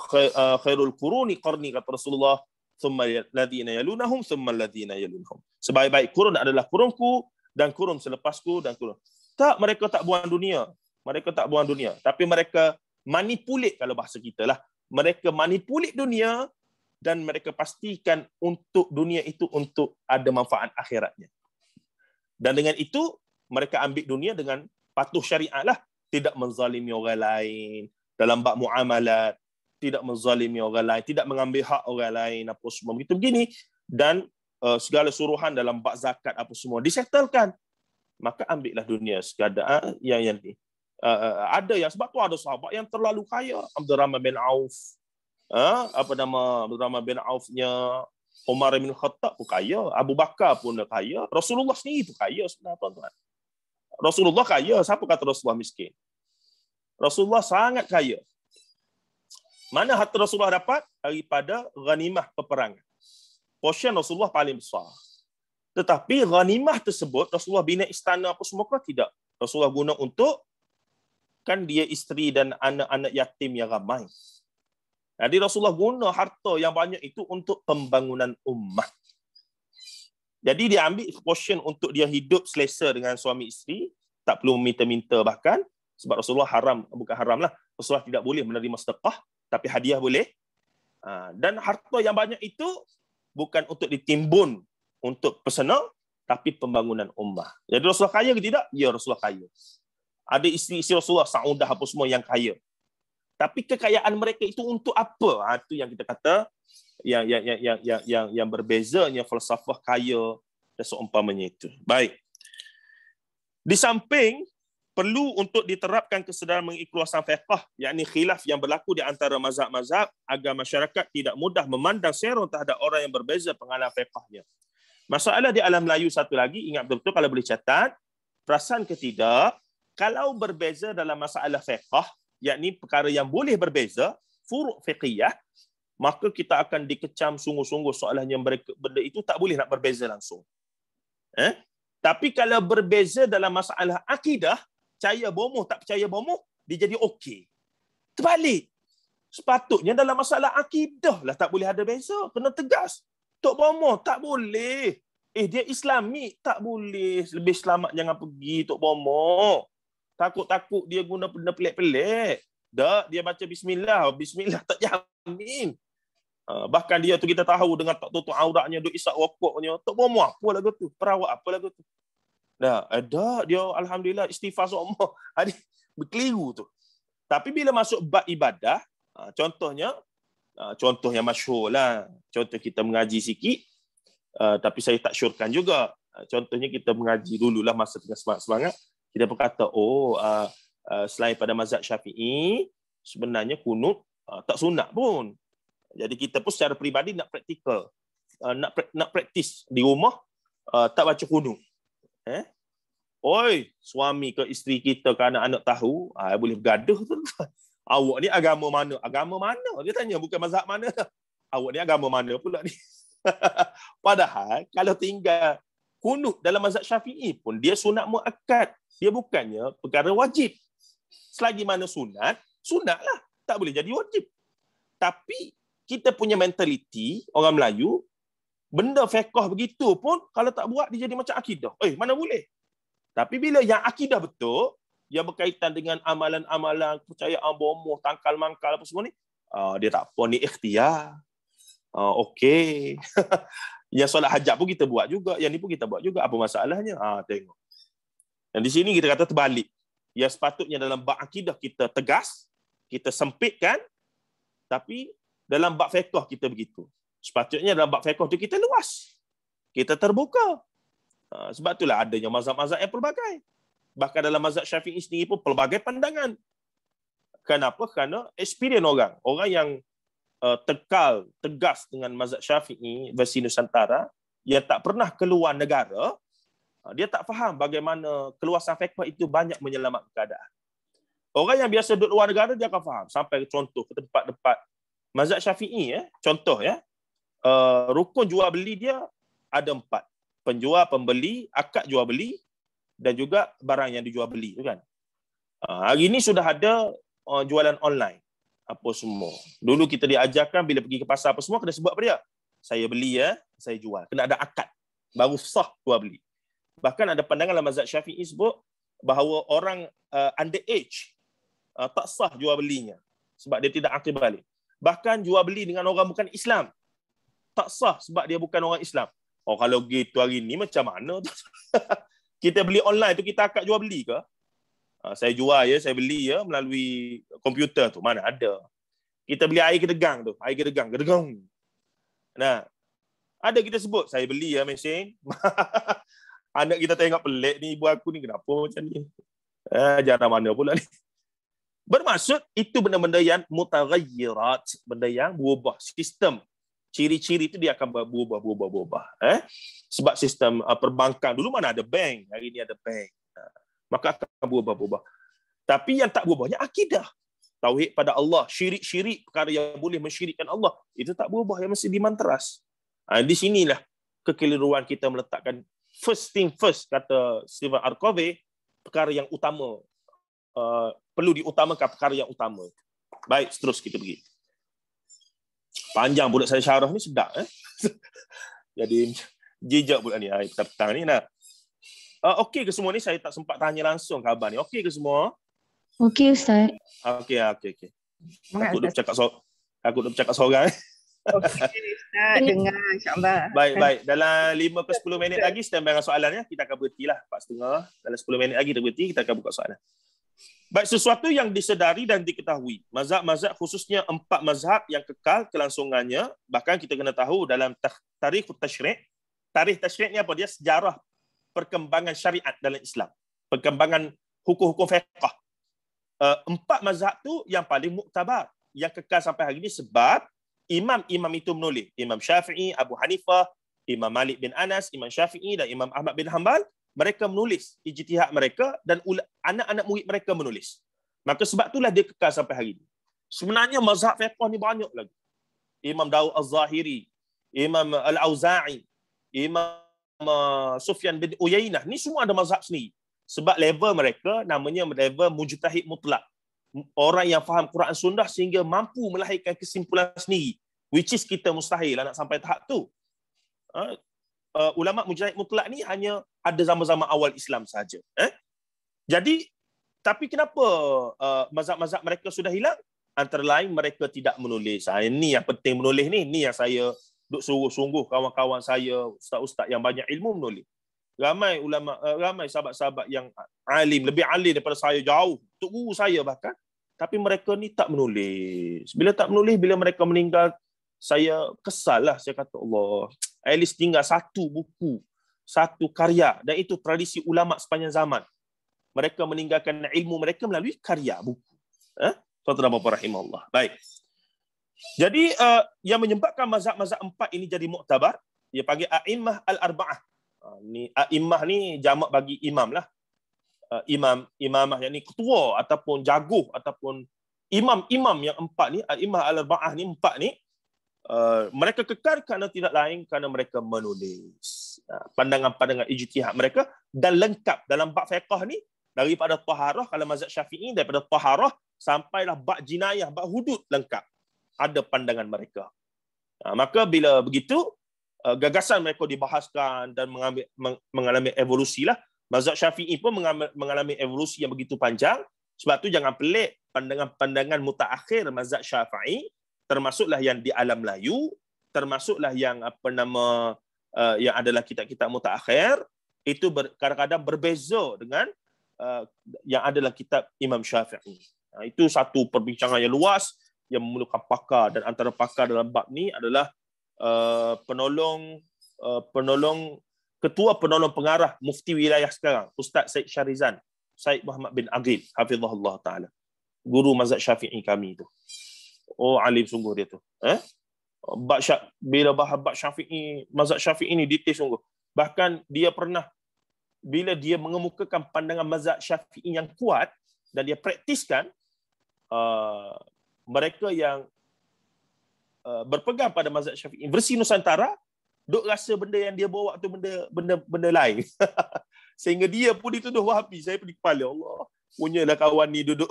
khairul quruni qarni, kata Rasulullah, thumma alladhina yalunahum thumma alladhina yalunhum. Sebaik-baik kurun adalah kurunku dan kurun selepasku dan kurun. Tak, mereka tak buang dunia. Mereka tak buang dunia, tapi mereka manipulate, kalau bahasa kita lah. Mereka manipulate dunia dan mereka pastikan untuk dunia itu untuk ada manfaat akhiratnya. Dan dengan itu, mereka ambil dunia dengan patuh syariat lah. Tidak menzalimi orang lain dalam bab muamalat, tidak menzalimi orang lain, tidak mengambil hak orang lain, apa semua begitu begini. Dan segala suruhan dalam bab zakat apa semua disettlekan. Maka ambillah dunia sekadar yang ni. Ada yang, sebab tu ada sahabat yang terlalu kaya. Abdurrahman bin Auf, Abdurrahman bin Aufnya, Umar bin Khattab pun kaya, Abu Bakar pun kaya, Rasulullah sendiri pun kaya sebenarnya, tuan-tuan. Rasulullah kaya, siapa kata Rasulullah miskin? Rasulullah sangat kaya. Mana harta Rasulullah dapat? Daripada ghanimah peperangan. Portion Rasulullah paling besar. Tetapi ghanimah tersebut, Rasulullah bina istana apa semua ke? Tidak. Rasulullah guna untuk, kan dia isteri dan anak-anak yatim yang ramai. Jadi Rasulullah guna harta yang banyak itu untuk pembangunan ummah. Jadi dia ambil portion untuk dia hidup selesa dengan suami isteri, tak perlu minta-minta bahkan, sebab Rasulullah bukan haram lah, Rasulullah tidak boleh menerima sedekah, tapi hadiah boleh. Dan harta yang banyak itu bukan untuk ditimbun untuk personal, tapi pembangunan ummah. Jadi Rasulullah kaya ke tidak? Ya, Rasulullah kaya. Ada isteri-isteri Rasulullah, Saudah apa semua yang kaya. Tapi kekayaan mereka itu untuk apa? Itu yang kita kata yang berbezanya falsafah kaya dan seumpamanya itu. Baik. Di samping perlu untuk diterapkan kesedaran mengikhlaskan fiqh, yakni khilaf yang berlaku di antara mazhab-mazhab agar masyarakat tidak mudah memandang serong terhadap orang yang berbeza pengalaman fiqhnya. Masalah di alam Melayu satu lagi, ingat betul-betul kalau boleh catat, perasan ke tidak, kalau berbeza dalam masalah fiqh, yakni perkara yang boleh berbeza, furu' fiqhiyah, maka kita akan dikecam sungguh-sungguh soalnya benda itu tak boleh nak berbeza langsung. Tapi kalau berbeza dalam masalah akidah, percaya bomoh, tak percaya bomoh, dia jadi okey. Terbalik. Sepatutnya dalam masalah akidah lah tak boleh ada beza. Kena tegas. Tok bomoh, tak boleh. Dia Islami, tak boleh. Lebih selamat jangan pergi Tok bomoh. Takut-takut dia guna benda pelik-pelik. Tak, dia baca bismillah. Bismillah tak jamin. Bahkan dia tu kita tahu dengan tak tutup auratnya, duk isap rokoknya. Tok bomoh apa lagu tu? Perawat apa lagu tu? Dah, ada dia alhamdulillah istighfar semua. Berkeliru tu. Tapi bila masuk bab ibadah, contohnya Contoh yang masyhur lah. Contoh kita mengaji sikit, tapi saya tak syorkan juga. Contohnya kita mengaji dululah masa tengah semangat-semangat, kita berkata, selain pada mazhab Syafi'i, sebenarnya kunut tak sunat pun. Jadi kita pun secara peribadi nak praktikal, nak praktis di rumah, tak baca kunut. Oi, suami ke isteri kita ke anak-anak tahu, boleh bergaduh tu. Awak ni agama mana? Agama mana? Dia tanya, bukan mazhab mana. Awak ni agama mana pula ni? Padahal kalau tinggal kunut dalam mazhab Syafi'i pun dia sunat muakkad. Dia bukannya perkara wajib. Selagi mana sunat, sunatlah. Tak boleh jadi wajib. Tapi kita punya mentaliti orang Melayu, benda fiqh begitu pun kalau tak buat dia jadi macam akidah. Mana boleh? Tapi bila yang akidah betul, yang berkaitan dengan amalan-amalan, kepercayaan bomoh, tangkal mangkal apa semua ni, dia tak apa, ni ikhtiar. Okey. Yang solat hajat pun kita buat juga, yang ni pun kita buat juga. Apa masalahnya? Tengok. Dan di sini kita kata terbalik. Yang sepatutnya dalam bab akidah kita tegas, kita sempitkan, tapi dalam bab fiqh kita begitu. Sepatutnya dalam bab fiqh tu kita luas. Kita terbuka. Sebab itulah adanya mazhab-mazhab yang pelbagai. Bahkan dalam mazhab Syafi'i sendiri pun pelbagai pandangan. Kenapa? Kerana experience orang. Orang yang tegas dengan mazhab Syafi'i versi Nusantara, yang tak pernah keluar negara, dia tak faham bagaimana keluasan fiqh itu banyak menyelamatkan keadaan. Orang yang biasa duduk luar negara, dia akan faham. Sampai contoh ke tempat-tempat mazhab Syafi'i, contoh rukun jual beli dia ada 4. Penjual, pembeli, akad jual beli, dan juga barang yang dijual beli tu kan. Hari ini sudah ada jualan online apa semua. Dulu kita diajarkan bila pergi ke pasar apa semua kena sebut apa dia? Saya beli saya jual. Kena ada akad baru sah jual beli. Bahkan ada pandangan dalam mazhab Syafi'i sebut bahawa orang underage tak sah jual belinya sebab dia tidak akil balik. Bahkan jual beli dengan orang bukan Islam tak sah sebab dia bukan orang Islam. Kalau gitu hari ni macam mana tu? Kita beli online tu kita akad jual beli ke? Saya jual saya beli melalui komputer tu. Mana ada. Kita beli air kedegang tu. Air kedegang. Nah, ada kita sebut, saya beli mesin. Anak kita tengok pelik ni, ibu aku ni kenapa macam ni? Jarang mana pula ni. Bermaksud itu benda-benda yang mutaghayyirat, benda yang berubah. Sistem, ciri-ciri itu dia akan berubah. Sebab sistem perbankan dulu mana ada bank, hari ini ada bank. Maka akan berubah. Tapi yang tak berubahnya akidah. Tauhid pada Allah, syirik-syirik, perkara yang boleh mensyirikkan Allah, itu tak berubah, yang mesti dimanteras. Di sinilah kekeliruan kita meletakkan first thing first, kata Stephen R. Covey, perkara yang utama. Perlu diutamakan perkara yang utama. Baik, terus kita pergi. Panjang budak saya syarah ni sedap. Jadi jejak pula ni petang-petang ni. Okey ke semua ni? Saya tak sempat tanya langsung khabar ni. Okey ke semua? Okey Ustaz. Okey. Aku duk bercakap seorang. Okey Ustaz, dengar insya-Allah. Baik. Dalam 5 ke 10 minit lagi standby dengan soalannya. Kita akan berhentilah 4:30. Dalam 10 minit lagi kita berhenti, kita akan buka soalan. Baik, sesuatu yang disedari dan diketahui. Mazhab-mazhab khususnya 4 mazhab yang kekal kelangsungannya. Bahkan kita kena tahu dalam tarikh tasyri'. Tarikh tasyri' ni apa? Dia sejarah perkembangan syariat dalam Islam. Perkembangan hukum-hukum fiqh. 4 mazhab tu yang paling muktabar, yang kekal sampai hari ini sebab imam-imam itu menulis. Imam Syafi'i, Abu Hanifah, Imam Malik bin Anas, Imam Syafi'i dan Imam Ahmad bin Hanbal, mereka menulis ijtihad mereka dan anak-anak murid mereka menulis. Maka sebab itulah dia kekal sampai hari ini. Sebenarnya mazhab fiqh ni banyak lagi. Imam Daud Az-Zahiri, Imam Al-Auza'i, Imam Sufyan bin Uyainah, ni semua ada mazhab sendiri. Sebab level mereka namanya level mujtahid mutlak. Orang yang faham Quran Sunnah sehingga mampu melahirkan kesimpulan sendiri. Which is kita mustahil nak sampai tahap tu. Ulama mujtahid mutlak ni hanya ada zaman-zaman awal Islam saja. Jadi, tapi kenapa mazhab-mazhab mereka sudah hilang? Antara lain mereka tidak menulis. Ini yang penting menulis ni. Ini yang saya duk suruh sungguh kawan-kawan saya, ustaz-ustaz yang banyak ilmu menulis. Ramai ulama, ramai sahabat-sahabat yang alim, lebih alim daripada saya jauh. Tok guru saya bahkan Tapi mereka ni tak menulis. Bila tak menulis, bila mereka meninggal, saya kesal lah. Saya kata, Allah, at least tinggal satu buku, satu karya. Dan itu tradisi ulama sepanjang zaman. Mereka meninggalkan ilmu mereka melalui karya buku. Tuan-tuan dan puan rahimahullah. Baik. Jadi yang menyebabkan mazhab-mazhab 4 ini jadi muktabar, dia panggil a'immah al-arba'ah. Ni a'immah ni jamak bagi imam lah. Imamah yang ni ketua ataupun jaguh ataupun imam yang 4 ni, a'immah al-arba'ah ni 4 ni, mereka kekal kerana tidak lain kerana mereka menulis pandangan-pandangan ijtihad mereka dan lengkap dalam bab fiqh ni, daripada taharah kalau mazhab Syafi'i, daripada taharah sampailah bab jinayah, bab hudud, lengkap ada pandangan mereka. Maka bila begitu, gagasan mereka dibahaskan dan mengalami evolusi lah. Mazhab Syafi'i pun mengalami evolusi yang begitu panjang. Sebab tu jangan pelik pandangan-pandangan mutaakhir mazhab Syafi'i, termasuklah yang di alam Melayu, termasuklah yang yang adalah kitab-kitab mutaakhir, itu kadang-kadang berbeza dengan yang adalah kitab Imam Syafi'i. Itu satu perbincangan yang luas yang memerlukan pakar, dan antara pakar dalam bab ni adalah ketua penolong pengarah mufti wilayah sekarang, Ustaz Syed Syarizan, Syed Muhammad bin Aqil, hafizahullah ta'ala. Guru mazhab Syafi'i kami tu. Oh, alim sungguh dia tu. Bila bahas bab Syafi'i, mazhab Syafi'i ni detail sungguh. Bahkan dia pernah, bila dia mengemukakan pandangan mazhab Syafi'i yang kuat dan dia praktiskan, mereka yang berpegang pada mazhab Syafi'i versi Nusantara duk rasa benda yang dia bawa tu benda lain. Sehingga dia pun dituduh Wahabi. Saya pergi kepala, Allah, punyalah kawan ni duduk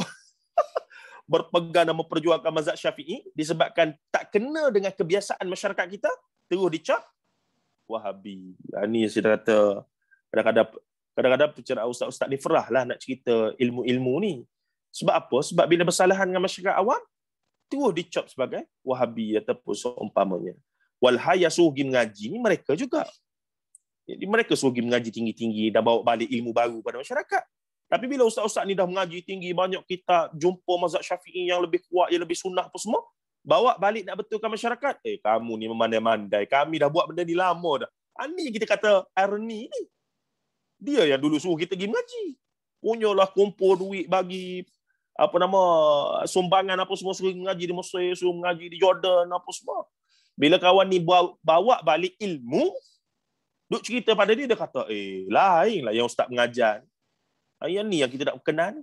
berpegang dan memperjuangkan mazhab Syafi'i disebabkan tak kena dengan kebiasaan masyarakat kita, terus dicap Wahabi. Ini saya kata kadang-kadang pencerahan ustaz-ustaz ni ferah lah nak cerita ilmu-ilmu ni. Sebab apa? Sebab bila bersalahan dengan masyarakat awam, terus dicap sebagai Wahabi ataupun seumpamanya. Walhaya suruh pergi mengaji ni mereka juga. Jadi mereka suruh pergi mengaji tinggi-tinggi dan bawa balik ilmu baru pada masyarakat. Tapi bila ustaz-ustaz ni dah mengaji tinggi, banyak kita jumpa mazhab Syafi'i yang lebih kuat, yang lebih sunnah apa semua, bawa balik nak betulkan masyarakat. Kamu ni memandai-mandai. Kami dah buat benda ni lama dah. Ini kita kata irony ni. Dia yang dulu suruh kita pergi mengaji. Punyalah kumpul duit bagi sumbangan apa semua, suruh mengaji di Mesir, suruh mengaji di Jordan apa semua. Bila kawan ni bawa balik ilmu, duk cerita pada dia kata, lain lah yang ustaz mengajar. Yang ni yang kita tak kenal.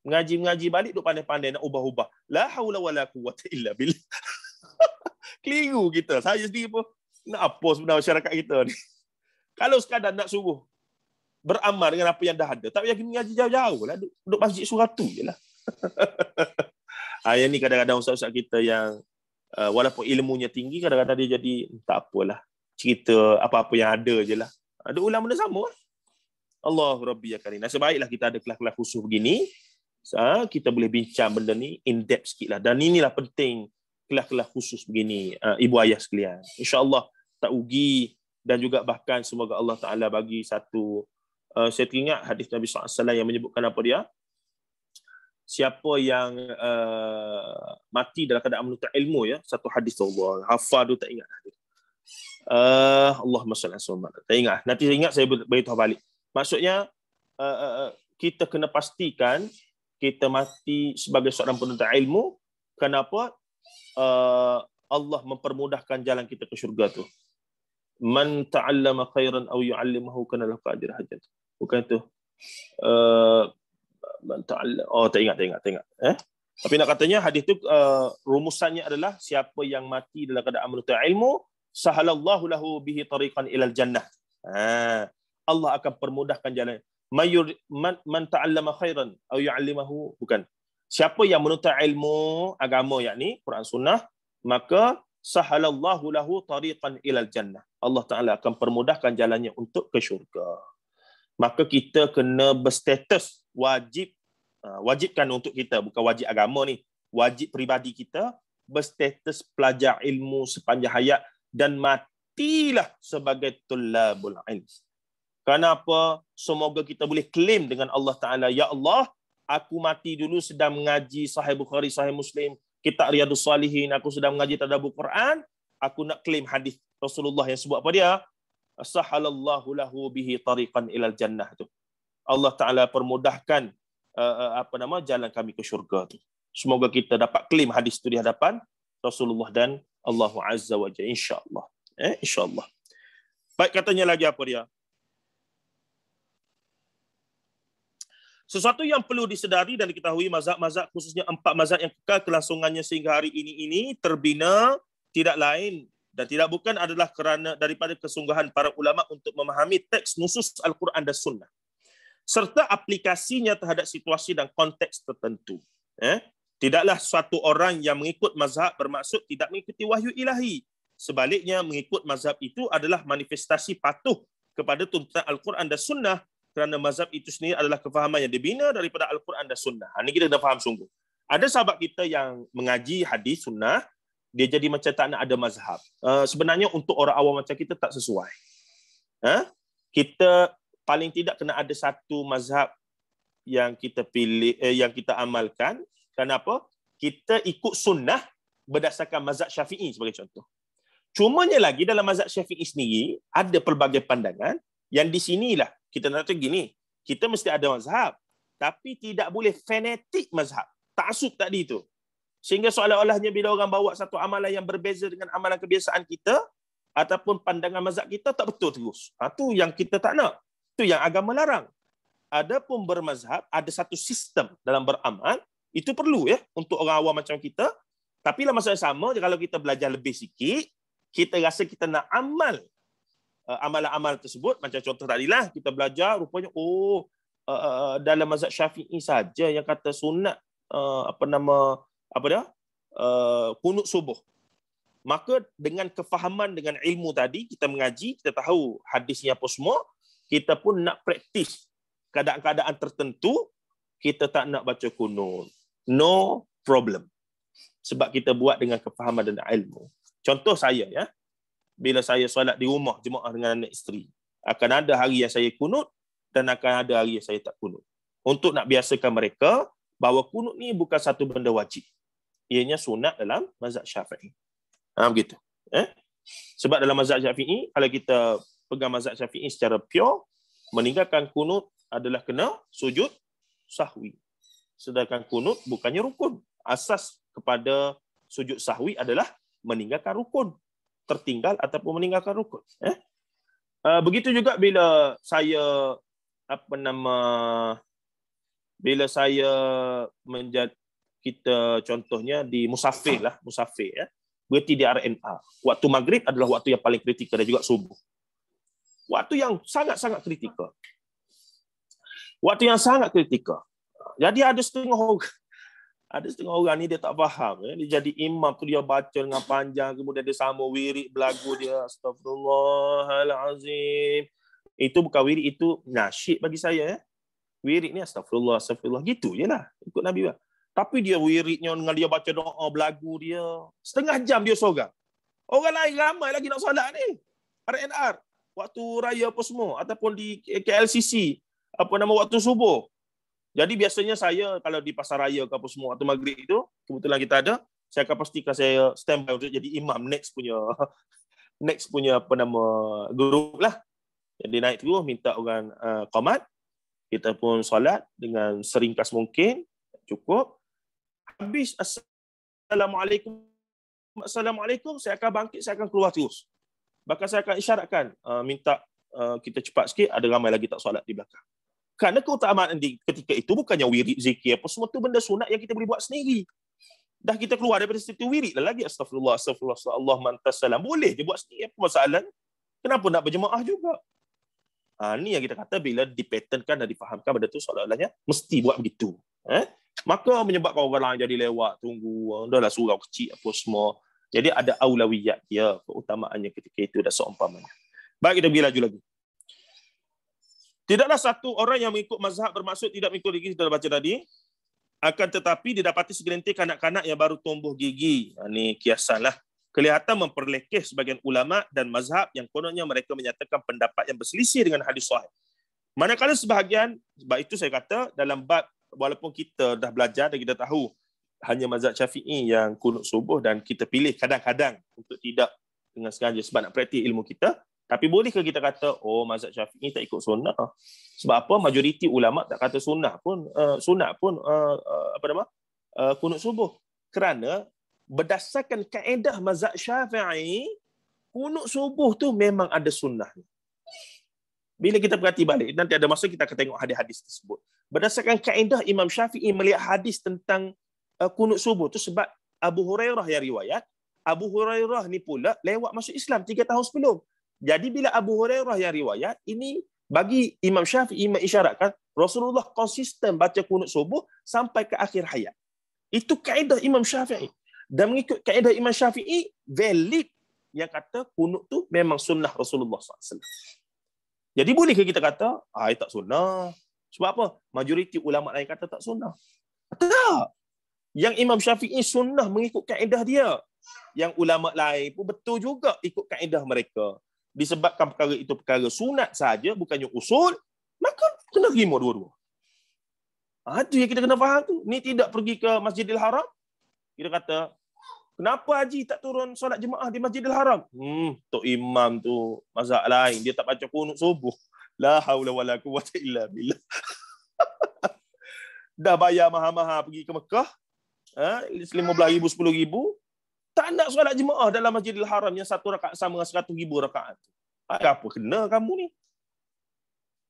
Mengaji balik duk pandai-pandai nak ubah-ubah. La haula wala quwwata illa billah. Keliru kita. Saya sendiri pun nak apa sebenarnya masyarakat kita ni. Kalau sekadar nak suruh beramal dengan apa yang dah ada, tak payah pergi mengaji jauh-jauh lah. Duduk masjid suratu je lah. Yang ni kadang-kadang ustaz-ustaz kita yang walaupun ilmunya tinggi, kadang-kadang dia jadi tak apalah, cerita apa-apa yang ada je lah. Ada ulang benda sama lah. Allah Rabbi ya Karim. Nasib baiklah kita ada kelas-kelas khusus begini. Kita boleh bincang benda ni in depth sikit lah. Dan inilah penting kelas-kelas khusus begini, ibu ayah sekalian. InsyaAllah tak rugi, dan juga bahkan semoga Allah Ta'ala bagi satu, saya teringat hadis Nabi SAW yang menyebutkan apa dia? Siapa yang mati dalam keadaan menuntut ilmu, ya, satu hadis Allah hafal tu, tak ingat hadis. Allahumma salli alaihi wasallam. Tak ingat. Nanti saya ingat saya beritahu balik. Maksudnya kita kena pastikan kita mati sebagai seorang penuntut ilmu. Kenapa? Allah mempermudahkan jalan kita ke syurga tu. Man ta'allama khairan aw yu'allimahu kana lahu ajr hajat. Bukan tu. Tak ingat. Tapi nak katanya hadis tu rumusannya adalah siapa yang mati dalam keadaan menuntut ilmu, sahalallahu lahu bihi tariqan ilal jannah. Allah akan permudahkan jalan. Man ta'allama khairan aw yu'allimahu, bukan. Siapa yang menuntut ilmu agama, yakni Quran Sunnah, maka sahalallahu lahu tariqan ilal jannah. Allah Ta'ala akan permudahkan jalannya untuk ke syurga. Maka kita kena berstatus wajibkan untuk kita, bukan wajib agama ni, wajib peribadi kita berstatus pelajar ilmu sepanjang hayat dan matilah sebagai tullabul ilm. Kenapa? Semoga kita boleh claim dengan Allah Ta'ala, ya Allah, aku mati dulu sedang mengaji Sahih Bukhari, Sahih Muslim, kitab Riyadhus Shalihin, aku sedang mengaji tadabbur Quran, aku nak claim hadis Rasulullah yang sebut apa dia? Sahalallahu lahu bihi tariqan ilal jannah tu. Allah Taala permudahkan jalan kami ke syurga tu. Semoga kita dapat claim hadis tu di hadapan Rasulullah dan Allah Azza wa Jalla, insya-Allah. Insya-Allah. Baik, katanya lagi apa dia? Sesuatu yang perlu disedari dan diketahui, mazhab-mazhab, khususnya 4 mazhab yang kekal kelangsungannya sehingga hari ini terbina tidak lain dan tidak bukan adalah kerana daripada kesungguhan para ulama untuk memahami teks nusus Al-Quran dan Sunnah serta aplikasinya terhadap situasi dan konteks tertentu. Tidaklah suatu orang yang mengikut mazhab bermaksud tidak mengikuti wahyu ilahi. Sebaliknya, mengikut mazhab itu adalah manifestasi patuh kepada tuntutan Al-Quran dan Sunnah, kerana mazhab itu sendiri adalah kefahaman yang dibina daripada Al-Quran dan Sunnah. Ini kita dah faham sungguh. Ada sahabat kita yang mengaji hadis Sunnah, dia jadi macam tak nak ada mazhab. Sebenarnya untuk orang awam macam kita tak sesuai. Kita paling tidak kena ada satu mazhab yang kita pilih, yang kita amalkan. Kenapa? Kita ikut Sunnah berdasarkan mazhab Syafi'i sebagai contoh. Cumanya lagi dalam mazhab Syafi'i sendiri ada pelbagai pandangan yang di sinilah kita nak kata gini, kita mesti ada mazhab, tapi tidak boleh fanatik mazhab. Ta'assub tadi itu. Sehingga seolah-olahnya bila orang bawa satu amalan yang berbeza dengan amalan kebiasaan kita, ataupun pandangan mazhab kita tak betul terus. Itu yang kita tak nak. Itu yang agama larang. Adapun bermazhab, ada satu sistem dalam beramal, itu perlu untuk orang awam macam kita. Tapi dalam masa yang sama, kalau kita belajar lebih sikit, kita rasa kita nak amal amalan-amal tersebut, macam contoh tadilah kita belajar rupanya dalam mazhab Syafi'i saja yang kata sunat kunut subuh. Maka dengan kefahaman, dengan ilmu tadi, kita mengaji, kita tahu hadisnya apa semua, kita pun nak praktis keadaan-keadaan tertentu, kita tak nak baca kunut. No problem. Sebab kita buat dengan kefahaman dan ilmu. Contoh saya, bila saya solat di rumah jemaah dengan anak isteri, akan ada hari yang saya kunut dan akan ada hari yang saya tak kunut. Untuk nak biasakan mereka bahawa kunut ni bukan satu benda wajib. Ianya sunat dalam mazhab Syafi'i. Begitu. Sebab dalam mazhab Syafi'i, kalau kita pegang mazhab Syafi'i secara pure, meninggalkan kunut adalah kena sujud sahwi. Sedangkan kunut bukannya rukun. Asas kepada sujud sahwi adalah meninggalkan rukun, tertinggal ataupun meninggalkan rukun. Begitu juga bila saya kita contohnya di musafir, berarti di RNA. Waktu maghrib adalah waktu yang paling kritikal dan juga subuh. Waktu yang sangat-sangat kritikal. Waktu yang sangat kritikal. Jadi ada setengah orang ni dia tak faham. Dia jadi imam tu dia baca dengan panjang, kemudian dia sama wirid belagu dia. Astagfirullahalazim. Itu bukan wirid, itu nasyid bagi saya. Wirid ni astagfirullah, astagfirullah. Gitu je lah. Ikut Nabi. Tapi dia wiridnya dengan dia baca doa belagu dia. Setengah jam dia seorang. Orang lain ramai lagi nak solat ni. RNR. Waktu raya apa semua. Ataupun di KLCC. Waktu subuh. Jadi biasanya saya kalau di pasar raya ke apa semua waktu maghrib itu, kebetulan kita ada, saya akan pastikan saya standby untuk jadi imam next punya grup lah. Jadi naik terus minta orang qamat, kita pun solat dengan seringkas mungkin, cukup. Habis assalamualaikum, saya akan bangkit, saya akan keluar terus. Bahkan saya akan isyaratkan minta kita cepat sikit, ada ramai lagi tak solat di belakang. Kerana keutamaan ketika itu bukannya wirid, zikir, apa semua tu benda sunat yang kita boleh buat sendiri. Dah kita keluar daripada situ wirid dah lagi. Astagfirullah, astagfirullah, Allah mantasalam. Boleh je buat sendiri. Apa masalah? Kenapa nak berjemaah juga? Ni yang kita kata bila dipatternkan dan difahamkan benda tu seolah-olahnya mesti buat begitu. Maka menyebabkan orang lain jadi lewat, tunggu, dah lah surau kecil apa semua. Jadi ada aulawiyat dia, keutamaannya ketika itu dah seumpamanya. Baik, kita pergi laju lagi. Tidaklah satu orang yang mengikut mazhab bermaksud tidak mengikut gigi, kita dah baca tadi. Akan tetapi didapati segelintir kanak-kanak yang baru tumbuh gigi. Ini kiasanlah. Kelihatan memperlekeh sebagian ulama dan mazhab yang kononnya mereka menyatakan pendapat yang berselisih dengan hadis sahih. Manakala sebahagian, sebab itu saya kata dalam bab walaupun kita dah belajar dan kita tahu hanya mazhab Syafi'i yang kunut subuh dan kita pilih kadang-kadang untuk tidak dengan sengaja sebab nak praktik ilmu kita, tapi bolehkah kita kata mazhab Syafi'i tak ikut sunnah? Sebab apa? Majoriti ulama tak kata sunat pun kunut subuh. Kerana berdasarkan kaedah mazhab Syafi'i, kunut subuh tu memang ada sunnahnya. Bila kita perhati balik, nanti ada masa kita akan tengok hadis-hadis tersebut. Berdasarkan kaedah Imam Syafi'i melihat hadis tentang kunut subuh tu sebab Abu Hurairah yang riwayat. Abu Hurairah ni pula lewat masuk Islam 3 tahun sebelum. Jadi bila Abu Hurairah yang riwayat, ini bagi Imam Syafi'i mengisyaratkan Rasulullah konsisten baca kunut subuh sampai ke akhir hayat. Itu kaedah Imam Syafi'i. Dan mengikut kaedah Imam Syafi'i, valid yang kata kunut tu memang sunnah Rasulullah SAW. Jadi bolehkah kita kata, tak sunnah? Sebab apa? Majoriti ulama lain kata tak sunnah. Tak. Yang Imam Syafi'i sunnah mengikut kaedah dia. Yang ulama lain pun betul juga ikut kaedah mereka. Disebabkan perkara itu perkara sunat saja, bukannya usul, maka kena terima dua-dua. Itu yang kita kena faham tu. Ni tidak pergi ke Masjidil Haram. Kita kata, kenapa Haji tak turun solat jemaah di Masjidil Haram? Tok Imam tu mazhab lain. Dia tak baca kunut subuh. La haula wala quwwata illa billah. Dah bayar mahal-mahal pergi ke Mekah. 15,000, 10,000. Tak nak solat jemaah dalam Masjidil Haram yang satu rakaat sama dengan 100,000 rakaat. Apa kena kamu ni?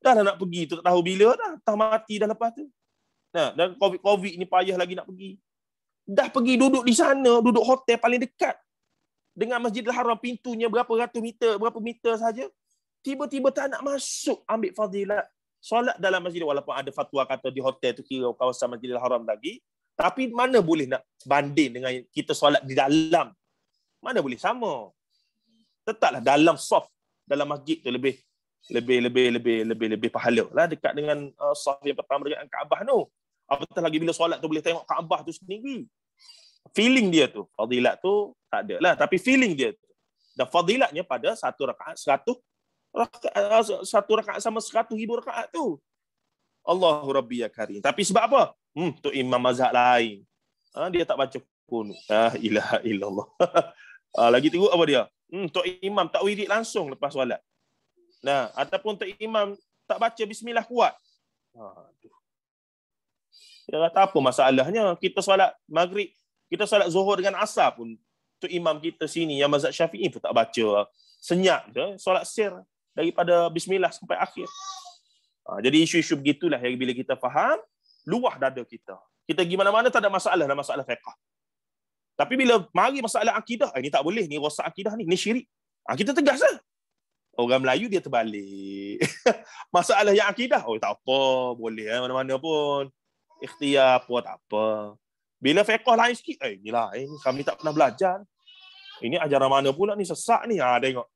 Dah nak pergi tu tak tahu bila dah. Tak mati dah lepas tu. Dan COVID ni payah lagi nak pergi. Dah pergi duduk di sana, duduk hotel paling dekat dengan Masjidil Haram, pintunya berapa ratus meter, berapa meter saja. Tiba-tiba tak nak masuk ambil fadilat solat dalam masjid, walaupun ada fatwa kata di hotel tu kira kawasan Masjidil Haram lagi. Tapi mana boleh nak banding dengan kita solat di dalam? Mana boleh sama? Tetaplah dalam soft dalam masjid tu lebih pahala lah dekat dengan soft yang pertama dengan Kaabah tu. Apatah lagi bila solat tu boleh tengok Kaabah tu sendiri. Feeling dia tu, fadilat tu tak ada lah, tapi feeling dia tu. Dan fadilatnya pada satu rakaat sama 100,000 rakaat tu. Allahu Rabbi ya Karim. Tapi sebab apa? Tu imam mazhab lain. Dia tak baca kunut. La ilaha illallah. Lagi teruk apa dia? Tok imam tak wirid langsung lepas solat. Ataupun tok imam tak baca bismillah kuat. Dia kata apa masalahnya? Kita solat maghrib, kita solat zuhur dengan asar pun tok imam kita sini yang mazhab Syafi'i pun tak baca. Senyap je solat sir daripada bismillah sampai akhir. Jadi isu-isu begitulah yang bila kita faham, luah dada kita. Kita pergi mana-mana tak ada masalah dalam masalah fiqh. Tapi bila mari masalah akidah, ini tak boleh, ni rosak akidah ni syirik. Kita tegas lah. Orang Melayu dia terbalik. Masalah yang akidah, tak apa, boleh mana-mana pun. Ikhtiar apa, tak apa. Bila fiqh lain sikit, ni lain, kami tak pernah belajar. Ini ajaran mana pula ni, sesak ni. Tengok.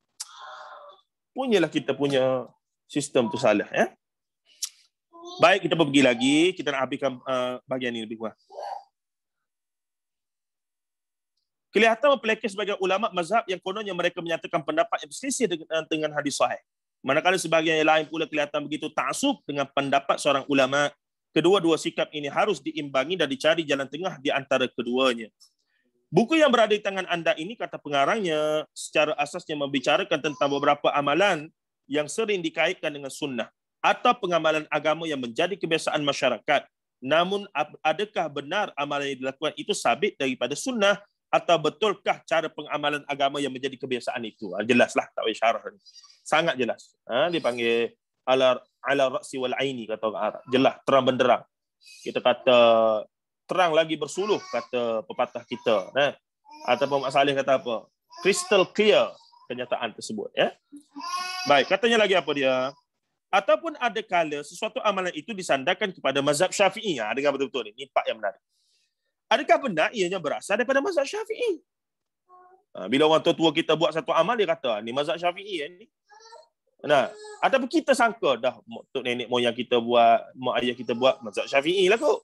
Punyalah kita punya sistem tu salah. Baik, kita pergi lagi. Kita nak habiskan bahagian ini lebih kurang. Kelihatan mempelakis sebagai ulama mazhab yang kononnya mereka menyatakan pendapat yang berselisih dengan hadis sahih. Manakala sebahagian yang lain pula kelihatan begitu ta'assub dengan pendapat seorang ulama. Kedua-dua sikap ini harus diimbangi dan dicari jalan tengah di antara keduanya. Buku yang berada di tangan anda ini, kata pengarangnya, secara asasnya membicarakan tentang beberapa amalan yang sering dikaitkan dengan sunnah atau pengamalan agama yang menjadi kebiasaan masyarakat. Namun, adakah benar amalan yang dilakukan itu sabit daripada sunnah atau betulkah cara pengamalan agama yang menjadi kebiasaan itu? Jelaslah, tak payah syarah. Sangat jelas. Dipanggil ala ra'si wal aini, kata orang Arab. Jelas, terang benderang. Kita kata terang lagi bersuluh, kata pepatah kita. Ataupun Mak Saleh kata apa? Crystal clear kenyataan tersebut. Baik, katanya lagi apa dia? Ataupun ada kala sesuatu amalan itu disandarkan kepada mazhab Syafi'i. Dengar betul-betul ni. Ini part yang menarik. Adakah benar ianya berasal daripada mazhab Syafi'i? Bila orang tua kita buat satu amal, dia kata, ni mazhab Syafi'i ni. Ataupun kita sangka dah tok nenek moyang kita buat, mak ayah kita buat, mazhab Syafi'i lah kot.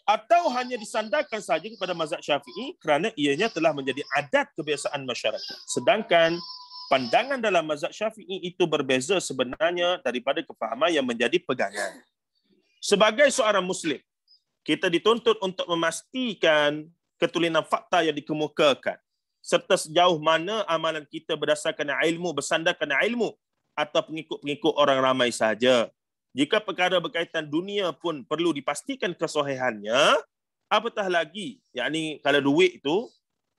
Atau hanya disandarkan saja kepada mazhab Syafi'i kerana ianya telah menjadi adat kebiasaan masyarakat. Sedangkan pandangan dalam mazhab Syafi'i itu berbeza sebenarnya daripada kefahaman yang menjadi pegangan. Sebagai seorang Muslim, kita dituntut untuk memastikan ketulinan fakta yang dikemukakan, serta sejauh mana amalan kita berdasarkan ilmu, bersandarkan ilmu, atau pengikut-pengikut orang ramai sahaja. Jika perkara berkaitan dunia pun perlu dipastikan kesahihannya, apatah lagi, yakni kalau duit itu,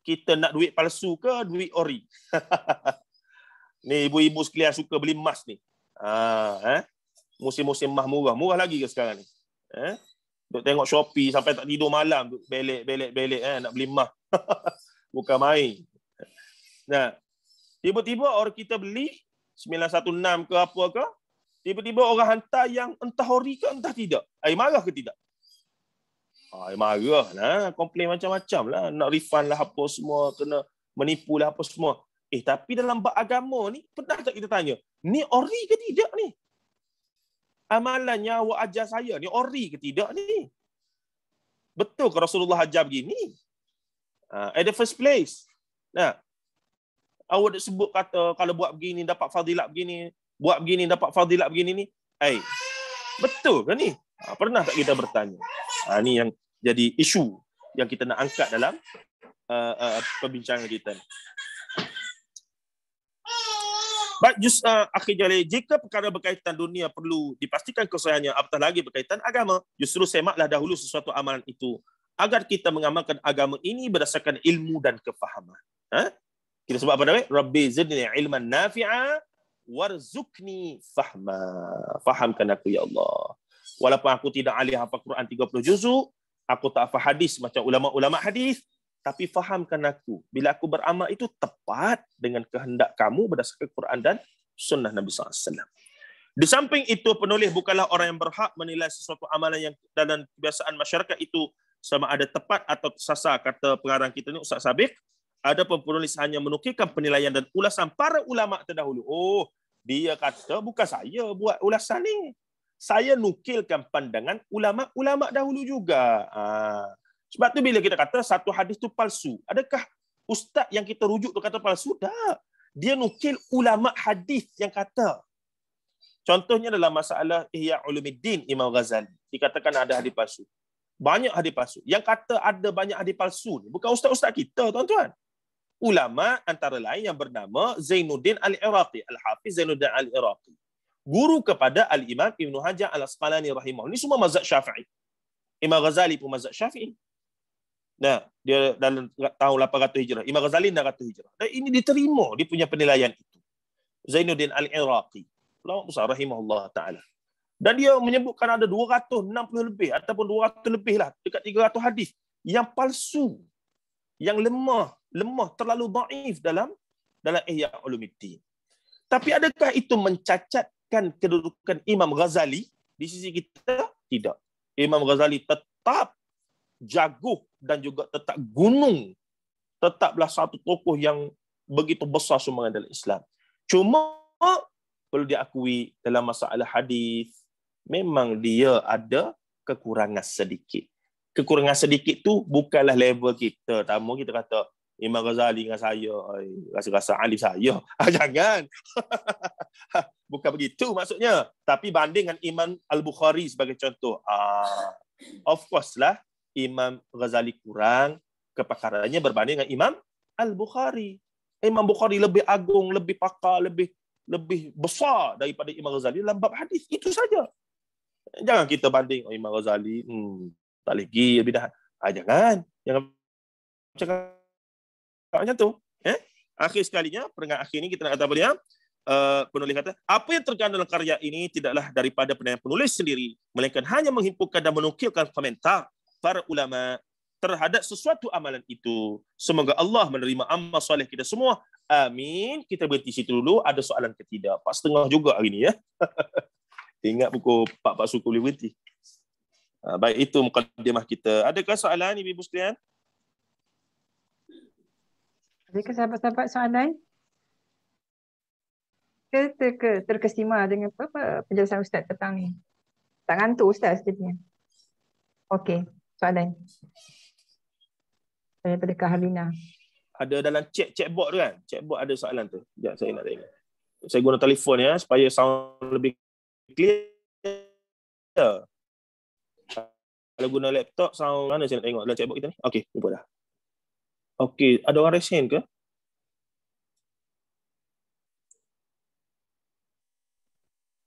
kita nak duit palsu ke duit ori? Ni ibu-ibu sekalian suka beli emas ni. Musim-musim emas murah. Murah lagi ke sekarang ni? Duk tengok Shopee sampai tak tidur malam. Duk belik nak beli emas. Bukan main. Nah, tiba-tiba orang kita beli 916 ke apa ke, tiba-tiba orang hantar yang entah ori ke entah tidak. Marah ke tidak? Marah lah. Komplain macam-macam lah. Nak refund lah apa semua. Kena menipu lah apa semua. Tapi dalam bab agama ni, pernah tak kita tanya, ni ori ke tidak ni? Amalannya awak ajar saya, ni ori ke tidak ni? Betul ke Rasulullah ajar begini? At the first place. Nah, awak dah sebut kata, kalau buat begini dapat fadilat begini, buat begini dapat fadilat begini ni. Betul ke ni? Pernah tak kita bertanya? Ni yang jadi isu yang kita nak angkat dalam perbincangan kita. Baik, akhir jali, jika perkara berkaitan dunia perlu dipastikan kesahihannya, apatah lagi berkaitan agama, justru semaklah dahulu sesuatu amalan itu agar kita mengamalkan agama ini berdasarkan ilmu dan kefahaman. Kita sebut apa namanya? Rabbi zidni ilman nafi'a warzuqni fahma. Fahamkan aku ya Allah. Walaupun aku tidak ahli hafal Quran 30 juzuk, aku tak hafal hadis macam ulama-ulama hadis, tapi fahamkan aku. Bila aku beramal itu tepat dengan kehendak kamu berdasarkan Quran dan sunnah Nabi SAW. Di samping itu, penulis bukanlah orang yang berhak menilai sesuatu amalan yang dalam kebiasaan masyarakat itu sama ada tepat atau tersasar, kata pengarang kita ni Ustaz Sabiq. Adapun penulis hanya menukilkan penilaian dan ulasan para ulama terdahulu. Dia kata bukan saya buat ulasan ni. Saya nukilkan pandangan ulama-ulama dahulu juga. Sebab tu bila kita kata satu hadis tu palsu, adakah ustaz yang kita rujuk tu kata palsu? Tak. Dia nukil ulama hadis yang kata. Contohnya dalam masalah Ihya Ulumuddin Imam Ghazali, dikatakan ada hadis palsu. Banyak hadis palsu. Yang kata ada banyak hadis palsu ni bukan ustaz-ustaz kita, tuan-tuan. Ulama antara lain yang bernama Zainuddin Al-Iraqi, Al-Hafiz Zainuddin Al-Iraqi. Guru kepada Al-Imam Ibn Hajar Al-Asqalani rahimahullah. Ini semua mazhab Syafi'i. Imam Ghazali pun mazhab Syafi'i. Nah, dia dalam tahun 800 Hijrah. Imam Ghazali 600 Hijrah. Dan ini diterima, dia punya penilaian itu. Zainuddin Al-Iraqi, ulama besar rahimahullah ta'ala. Dan dia menyebutkan ada 260 lebih ataupun 200 lebih lah, dekat 300 hadis yang palsu, yang lemah, terlalu dhaif dalam Ihya Ulumuddin. Tapi adakah itu mencacatkan kedudukan Imam Ghazali di sisi kita? Tidak. Imam Ghazali tetap jaguh dan juga tetap gunung. Tetaplah satu tokoh yang begitu besar sumbangan dalam Islam. Cuma perlu diakui dalam masalah hadis memang dia ada kekurangan sedikit. Kekurangan sedikit tu bukanlah level kita. Tamu kita kata Imam Ghazali dengan saya, rasa-rasa alim saya. Jangan. Bukan begitu maksudnya. Tapi banding dengan Imam Al-Bukhari sebagai contoh. Of course lah, Imam Ghazali kurang kepakarannya berbanding dengan Imam Al-Bukhari. Imam Bukhari lebih agung, lebih pakar, lebih besar daripada Imam Ghazali dalam bab hadis. Itu saja. Jangan kita banding Imam Ghazali, tak lagi lebih dah. Jangan cakap macam tu. Akhir sekalinya, peringkat akhir ini kita nak kata apa dia? Penulis kata, apa yang terkandung dalam karya ini tidaklah daripada penilaian penulis sendiri, melainkan hanya menghimpunkan dan menukilkan komentar para ulama terhadap sesuatu amalan itu. Semoga Allah menerima amal soleh kita semua. Amin. Kita berhenti situ dulu. Ada soalan ketidak? 4:30 juga hari ni ya. Ingat pukul 4 suku boleh berhenti. Baik, itu mukadimah kita. Adakah soalan ibu-ibu sekalian? Adakah sahabat-sahabat soalan? Terkesima dengan apa penjelasan Ustaz petang ni? Tak ngantuk Ustaz sepertinya. Okey, soalan daripada Kak Harlina. Ada dalam chatbot tu kan? Chatbot ada soalan tu. Sekejap saya nak tengok. Saya guna telefon ya supaya sound lebih clear. Kalau guna laptop sound mana saya nak tengok dalam chatbot kita ni? Okey, jumpa dah. Okey, ada orang raise hand ke?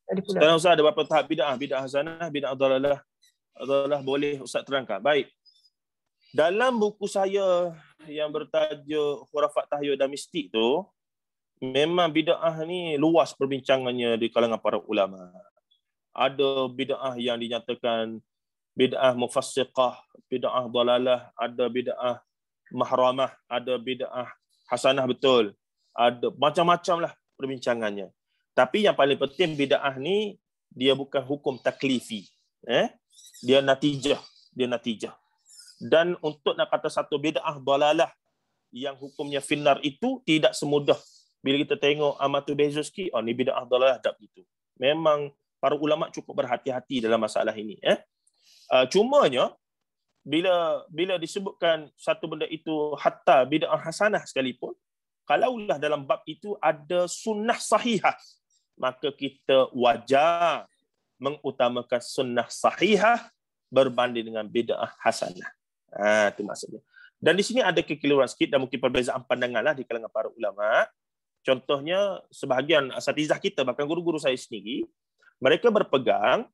Sekarang Ustaz ada berapa tahap bid'ah? Bid'ah hasanah, bid'ah dhalalah. Dhalalah boleh Ustaz terangkan. Baik. Dalam buku saya yang bertajuk Khurafat Tahyul dan Mistik tu, memang bid'ah ni luas perbincangannya di kalangan para ulama. Ada bid'ah yang dinyatakan bid'ah mufassiqah, bid'ah dhalalah, ada bid'ah mahramah, ada bid'ah hasanah betul. Ada macam-macam lah perbincangannya. Tapi yang paling penting bid'ah ni dia bukan hukum taklifi. Dia natijah. Dan untuk nak kata satu bid'ah dhalalah yang hukumnya finnar itu tidak semudah. Bila kita tengok Amatul Bezoski, ni bid'ah dhalalah tak begitu. Memang para ulama cukup berhati-hati dalam masalah ini. Cumanya bila disebutkan satu benda itu hatta bid'ah hasanah sekalipun, kalaulah dalam bab itu ada sunnah sahihah, maka kita wajar mengutamakan sunnah sahihah berbanding dengan bid'ah hasanah. Itu maksudnya. Dan di sini ada kekeliruan sikit dan mungkin perbezaan pandangan lah di kalangan para ulama. Contohnya sebahagian asatizah kita, bahkan guru-guru saya sendiri, mereka berpegang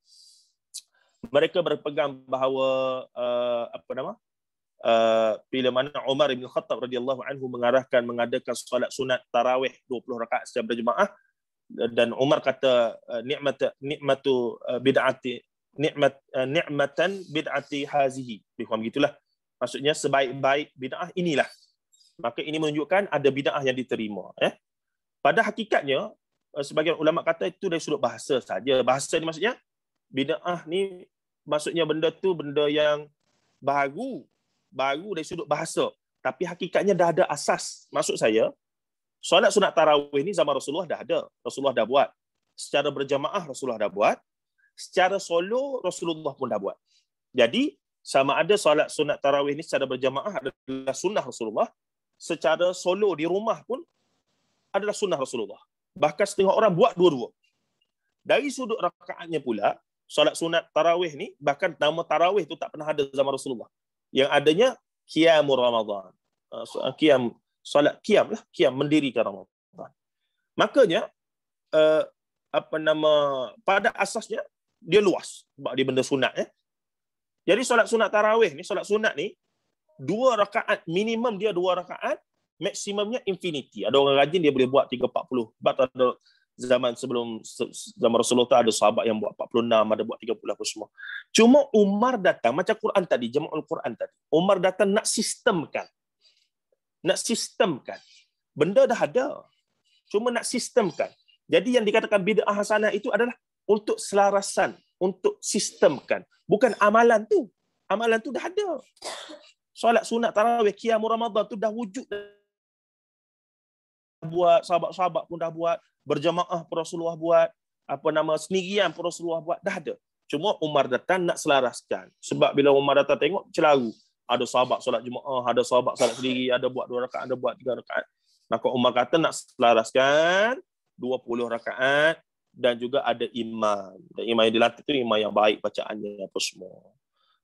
bahawa bila mana Umar bin Khattab radhiyallahu anhu mengadakan solat sunat tarawih 20 rakaat secara berjemaah, dan Umar kata ni'matan bid'ati hazihi, begitulah. Maksudnya sebaik-baik bid'ah inilah. Maka ini menunjukkan ada bid'ah yang diterima. Pada hakikatnya sebagian ulama kata itu dari sudut bahasa saja. Bahasa ni maksudnya bid'ah ni maksudnya benda tu benda yang baru dari sudut bahasa. Tapi hakikatnya dah ada asas. Maksud saya, solat sunat tarawih ni zaman Rasulullah dah ada. Rasulullah dah buat. Secara berjamaah Rasulullah dah buat. Secara solo Rasulullah pun dah buat. Jadi sama ada solat sunat tarawih ni secara berjamaah adalah sunnah Rasulullah, secara solo di rumah pun adalah sunnah Rasulullah. Bahkan setengah orang buat dua-dua. Dari sudut rakaatnya pula, solat sunat tarawih ni, bahkan nama tarawih tu tak pernah ada zaman Rasulullah. Yang adanya qiyamul Ramadan. Solat qiyam lah, qiyam mendirikan Ramadan. Makanya pada asasnya dia luas sebab dia benda sunat. Jadi solat sunat tarawih ni, solat sunat ni 2 rakaat, minimum dia 2 rakaat, maksimumnya infinity. Ada orang rajin dia boleh buat 3-40. Sebab ada zaman Rasulullah tu ada sahabat yang buat 46, ada buat 30 apa semua. Cuma Umar datang macam Quran tadi, Jama'ul Quran tadi. Umar datang nak sistemkan. Benda dah ada. Cuma nak sistemkan. Jadi yang dikatakan bid'ah hasanah itu adalah untuk selarasan, untuk sistemkan. Bukan amalan tu. Amalan tu dah ada. Solat sunat tarawih, qiyamul Ramadan tu dah wujud. Buat, sahabat-sahabat pun dah buat, berjamaah pun Rasulullah buat, sendirian pun Rasulullah buat, dah ada. Cuma Umar datang nak selaraskan. Sebab bila Umar datang tengok, celaru. Ada sahabat solat jemaah, ada sahabat solat sendiri, ada buat 2 rakaat, ada buat 3 rakaat. Maka Umar kata nak selaraskan 20 rakaat dan juga ada imam. Dan imam yang dilatih tu imam yang baik bacaannya apa semua.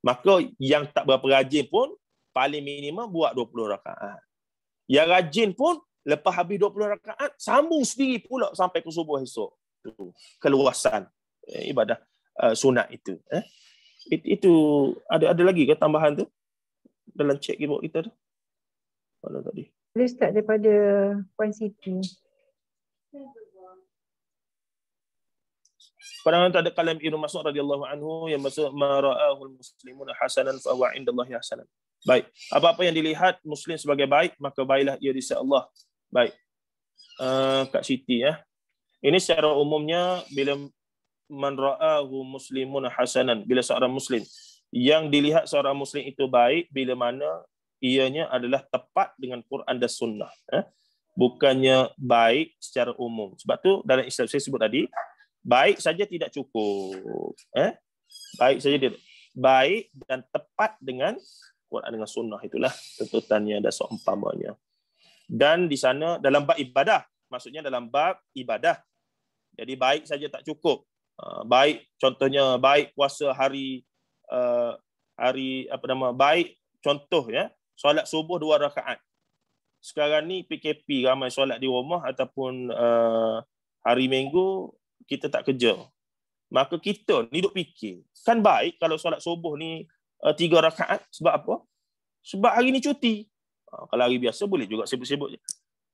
Maka yang tak berapa rajin pun paling minimum buat 20 rakaat. Yang rajin pun lepas habis 20 rakaat sambung sendiri pula sampai ke subuh esok. Itu keluasan ibadah sunat itu. Itu ada lagi ke tambahan tu dalam cek keyboard kita tu? Mana tadi? Boleh start daripada Puan Siti. Pandangan tak ada kalam Ibnu Mas'ud radhiyallahu anhu yang maksud ma ra'ahul muslimuna hasanan fa huwa indallahi hasanan. Baik, apa-apa yang dilihat muslim sebagai baik, maka baiklah ia di sisi Allah. Baik. Kak Siti ya. Ini secara umumnya bila man ra'ahu muslimun hasanan, bila seorang muslim yang dilihat seorang muslim itu baik bila mana ianya adalah tepat dengan Quran dan sunnah. Bukannya baik secara umum. Sebab tu dalam Islam saya sebut tadi, baik saja tidak cukup. Baik saja tidak. Baik dan tepat dengan Quran dengan sunnah, itulah tuntutannya dan seumpamanya. Dan di sana dalam bab ibadah, maksudnya dalam bab ibadah. Jadi baik saja tak cukup. Baik contohnya baik puasa hari baik contohnya solat subuh 2 rakaat. Sekarang ni PKP, ramai solat di rumah ataupun hari Minggu kita tak kerja. Maka kita ni duk fikir, kan baik kalau solat subuh ni 3 rakaat. Sebab apa? Sebab hari ni cuti. Kalau hari biasa boleh juga sibuk-sibuk je.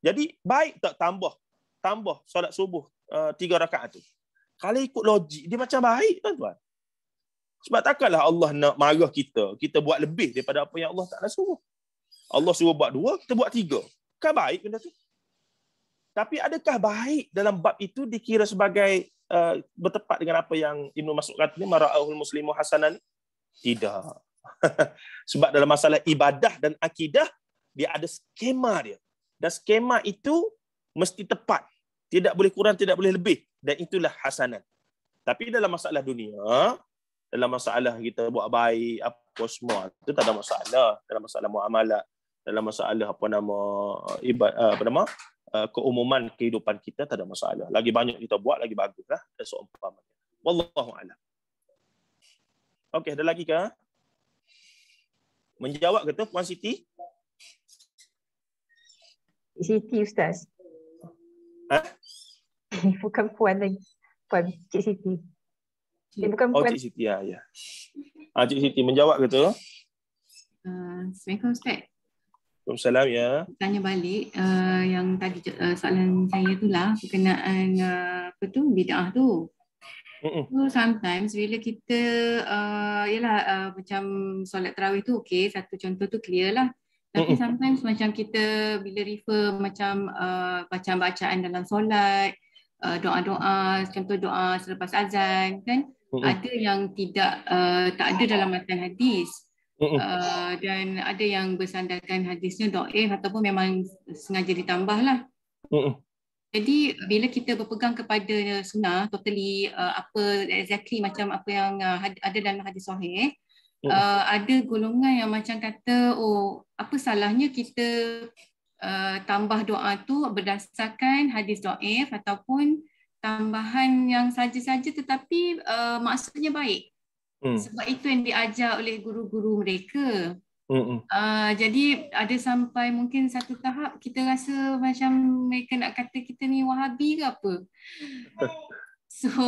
Jadi baik tak tambah solat subuh 3 rakaat tu. Kalau ikut logik dia macam baik, tuan-tuan. Sebab takkanlah Allah nak marah kita buat lebih daripada apa yang Allah Taala suruh. Allah suruh buat 2, kita buat 3. Kan baik benda tu. Tapi adakah baik dalam bab itu dikira sebagai bertepat dengan apa yang Ibnu Mas'ud kata ni, mara'ahul muslimu hasanan? Tidak. Sebab dalam masalah ibadah dan akidah, dia ada skema dia. Dan skema itu mesti tepat. Tidak boleh kurang, tidak boleh lebih. Dan itulah hasanat. Tapi dalam masalah dunia, dalam masalah kita buat baik, apa semua, itu tak ada masalah. Dalam masalah muamalah, dalam masalah keumuman kehidupan kita, tak ada masalah. Lagi banyak kita buat, lagi baguslah. Dan seumpamanya. Wallahu a'lam. Okey, ada lagi ke? Menjawab ke tu, Puan Siti? Siti, Ustaz. Bukan Puan lagi. Puan, Cik Siti. Bukan Puan. Cik Siti, ya. Cik Siti, menjawab ke tu? Assalamualaikum, Ustaz. Waalaikumsalam, ya. Tanya balik yang tadi soalan saya tu lah berkenaan bid'ah tu. So sometimes bila kita macam solat tarawih tu okey, satu contoh tu clear lah. Tapi sometimes macam kita bila refer macam bacaan-bacaan dalam solat, doa-doa, contoh doa selepas azan kan, ada yang tak ada dalam matan hadis. Dan ada yang bersandarkan hadisnya dhaif ataupun memang sengaja ditambah lah. Jadi bila kita berpegang kepada sunnah totally apa exactly macam apa yang ada dalam hadis sahih, ada golongan yang macam kata, oh apa salahnya kita tambah doa tu berdasarkan hadis dhaif ataupun tambahan yang saja-saja tetapi maksudnya baik. Sebab itu yang diajar oleh guru-guru mereka. Jadi ada sampai mungkin satu tahap kita rasa macam mereka nak kata kita ni Wahabi ke apa. So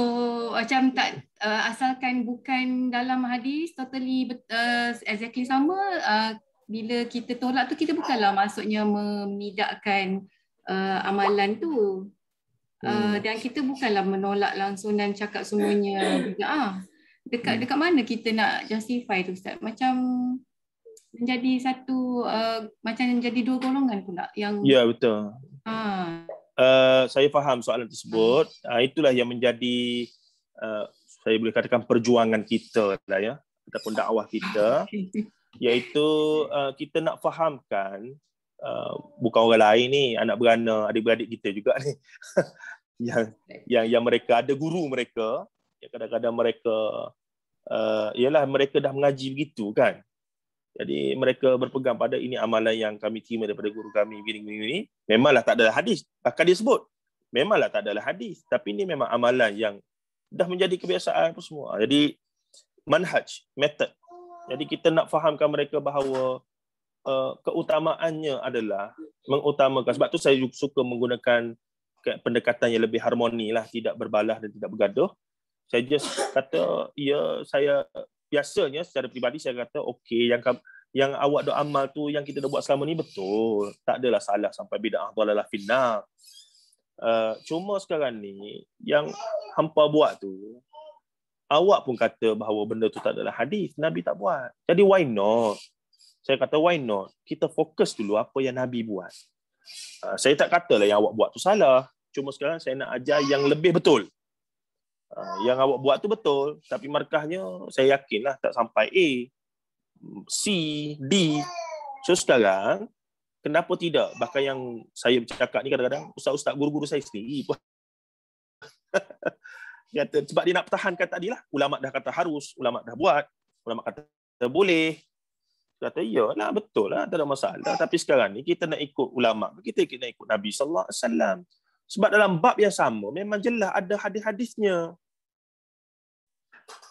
macam tak asalkan bukan dalam hadis totally exactly sama, bila kita tolak tu kita bukanlah maksudnya menidakkan amalan tu. Dan kita bukanlah menolak langsung dan cakap semuanya bid'ah. Dekat mana kita nak justify tu, Ustaz? Macam menjadi satu macam menjadi dua golongan pula yang. Ya, betul. Saya faham soalan tersebut. Itulah yang menjadi saya boleh katakan perjuangan kita lah ya, ataupun dakwah kita, iaitu kita nak fahamkan bukan orang lain ni, anak beranak, adik-beradik kita juga ni yang mereka ada guru mereka. Kadang-kadang mereka mereka dah mengaji begitu kan. Jadi mereka berpegang pada ini amalan yang kami terima daripada guru kami gini. Memanglah tak ada hadis. Bahkan dia sebut memanglah tak ada hadis, tapi ini memang amalan yang dah menjadi kebiasaan apa semua. Jadi manhaj, method. Jadi kita nak fahamkan mereka bahawa keutamaannya adalah mengutamakan. Sebab tu saya suka menggunakan pendekatan yang lebih harmoni lah, tidak berbalah dan tidak bergaduh. Saya just kata, saya biasanya secara peribadi saya kata, okey, yang awak dah amal tu, yang kita dah buat selama ni betul. Tak adalah salah sampai bid'ah dhalalah finnar. Cuma sekarang ni, yang hampa buat tu, awak pun kata bahawa benda tu tak adalah hadis. Nabi tak buat. Jadi why not? Saya kata why not? Kita fokus dulu apa yang Nabi buat. Saya tak katalah yang awak buat tu salah. Cuma sekarang saya nak ajar yang lebih betul. Yang awak buat tu betul, tapi markahnya saya yakinlah tak sampai A, C, D. So sekarang kenapa tidak? Bahkan yang saya bercakap ni kadang-kadang ustaz-ustaz guru-guru saya sendiri pun kata, sebab dia nak pertahankan tadilah, ulama dah kata harus, ulama dah buat, ulama kata boleh. Kata, iyalah, betul lah, tak ada masalah. Tapi sekarang ni kita nak ikut ulama, kita nak ikut Nabi sallallahu alaihi wasallam. Sebab dalam bab yang sama memang jelas ada hadis-hadisnya.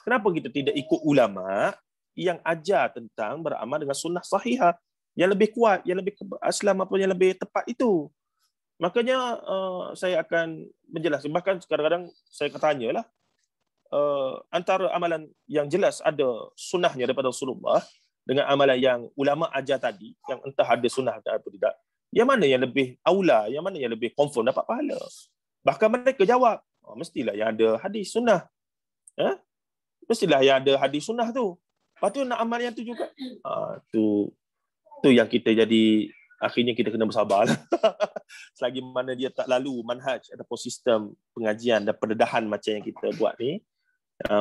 Kenapa kita tidak ikut ulama yang ajar tentang beramal dengan sunnah sahihah yang lebih kuat, yang lebih Islam apa yang lebih tepat itu? Makanya saya akan menjelaskan. Bahkan kadang-kadang saya tanyalah, antara amalan yang jelas ada sunnahnya daripada Rasulullah dengan amalan yang ulama ajar tadi, yang entah ada sunnah atau tidak, yang mana yang lebih aula, yang mana yang lebih confirm dapat pahala? Bahkan mereka jawab, mestilah yang ada hadis sunnah. Mestilah yang ada hadis sunnah tu. Lepas tu nak amal yang tu juga. Tu yang kita jadi, akhirnya kita kena bersabar. Selagi mana dia tak lalu manhaj ataupun sistem pengajian dan pendedahan macam yang kita buat ni,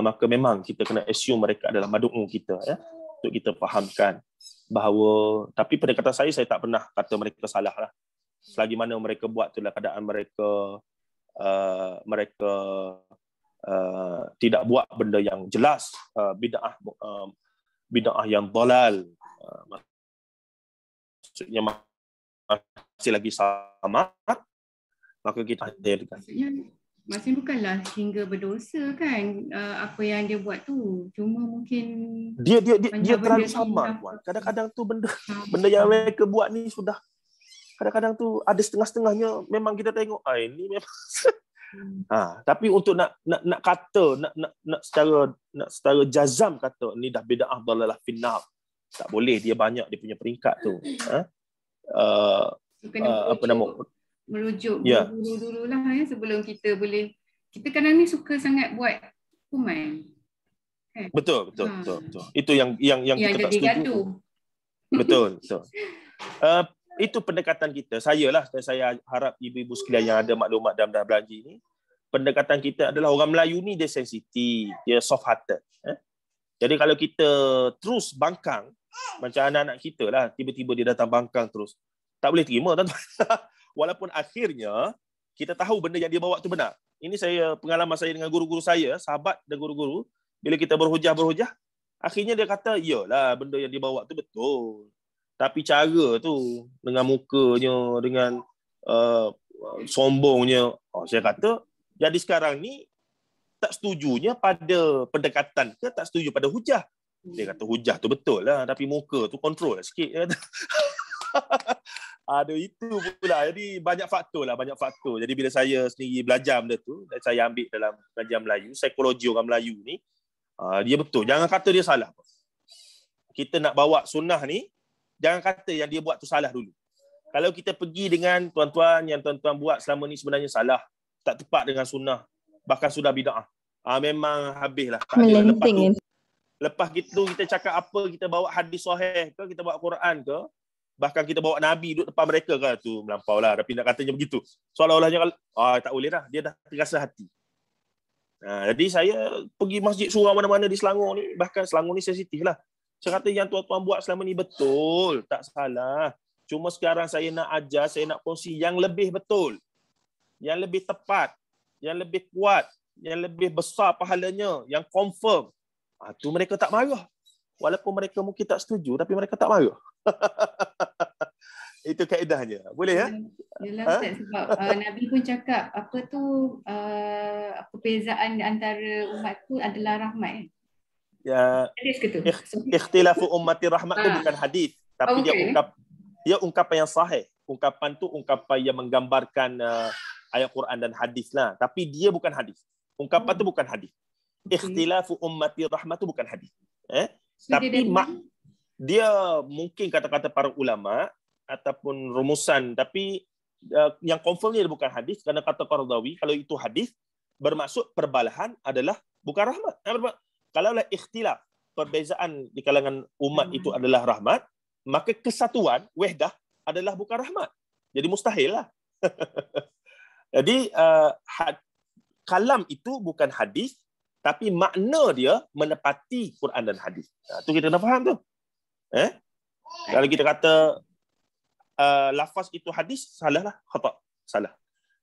maka memang kita kena assume mereka adalah madu'u kita, untuk kita fahamkan bahawa, tapi pendekatan saya tak pernah kata mereka salah lah. Selagi mana mereka buat tu dalam keadaan mereka tidak buat benda yang jelas, bid'ah yang dalal, maksudnya masih lagi sama, maka kita hadirkan. Maksudnya bukanlah hingga berdosa kan, apa yang dia buat tu. Cuma mungkin dia terlalu sama, tuan. Kadang-kadang tu benda yang mereka buat ni sudah, kadang-kadang tu ada setengah-setengahnya memang kita tengok ini memang tapi untuk nak kata, nak secara jazam kata ni dah bid'ah dalalah finnar, tak boleh. Dia banyak dia punya peringkat tu. Apa nama, merujuk guru dululah sebelum kita boleh. Kita kadang ni suka sangat buat hukuman. Betul. Itu yang kita tak setuju. Gaduh. Betul. Itu pendekatan kita. Saya harap ibu-ibu sekalian yang ada maklumat dalam belanja ni, pendekatan kita adalah orang Melayu ni dia sensitif, dia soft hearted. Jadi kalau kita terus bangkang macam anak-anak kita lah, tiba-tiba dia datang bangkang terus, tak boleh terima, tuan-tuan. Walaupun akhirnya kita tahu benda yang dia bawa tu benar. Ini pengalaman saya dengan guru-guru saya, sahabat dan guru-guru, bila kita berhujah, akhirnya dia kata, iyalah benda yang dia bawa tu betul. Tapi cara tu, dengan mukanya, dengan sombongnya, saya kata, jadi sekarang ni tak setujunya pada pendekatan ke, tak setuju pada hujah. Dia kata hujah tu betul lah, tapi muka tu kontrol sikit. Ada itu pula. Jadi banyak faktor. Jadi bila saya sendiri belajar benda tu, dan saya ambil dalam belajar Melayu, psikologi orang Melayu ni, dia betul. Jangan kata dia salah. Kita nak bawa sunnah ni, jangan kata yang dia buat tu salah dulu. Kalau kita pergi dengan tuan-tuan, yang tuan-tuan buat selama ni sebenarnya salah, tak tepat dengan sunnah, bahkan sudah bid'ah, memang habislah. Lepas gitu kita cakap apa, kita bawa hadis sahih ke, kita bawa Quran ke, bahkan kita bawa Nabi duduk depan mereka kan, tu melampau lah. Tapi nak katanya begitu, seolah-olahnya tak boleh dah, dia dah terasa hati. Jadi saya pergi masjid surau mana-mana di Selangor ni, bahkan Selangor ni sensitif lah. Saya kata yang tuan-tuan buat selama ni betul, tak salah. Cuma sekarang saya nak ajar, saya nak kongsi yang lebih betul, yang lebih tepat, yang lebih kuat, yang lebih besar pahalanya, yang confirm. Tu mereka tak marah. Walaupun mereka mungkin tak setuju, tapi mereka tak marah. Itu kaedahnya. Boleh ya? Yalah, Ustaz, sebab Nabi pun cakap apa tu, perbezaan antara umat tu adalah rahmat. Ya. Ikhtilafu ummati rahmat tu bukan hadis, tapi dia ungkapan yang sahih. Ungkapan tu ungkapan yang menggambarkan ayat Quran dan hadis lah. Tapi dia bukan hadis. Ungkapan tu bukan hadis. Ikhtilafu ummati rahmat tu bukan hadis. Tapi dia mungkin kata-kata para ulama ataupun rumusan, tapi yang confirm dia bukan hadis, kerana kata Qaradawi, kalau itu hadis bermaksud perbalahan adalah bukan rahmat. Kalaulah ikhtilaf, perbezaan di kalangan umat itu adalah rahmat, maka kesatuan, wahdah adalah bukan rahmat. Jadi mustahil lah. Jadi kalam itu bukan hadis, tapi makna dia menepati Quran dan hadis. Itu kita kena faham tu. Kalau kita kata lafaz itu hadis, salah lah, khata', salah.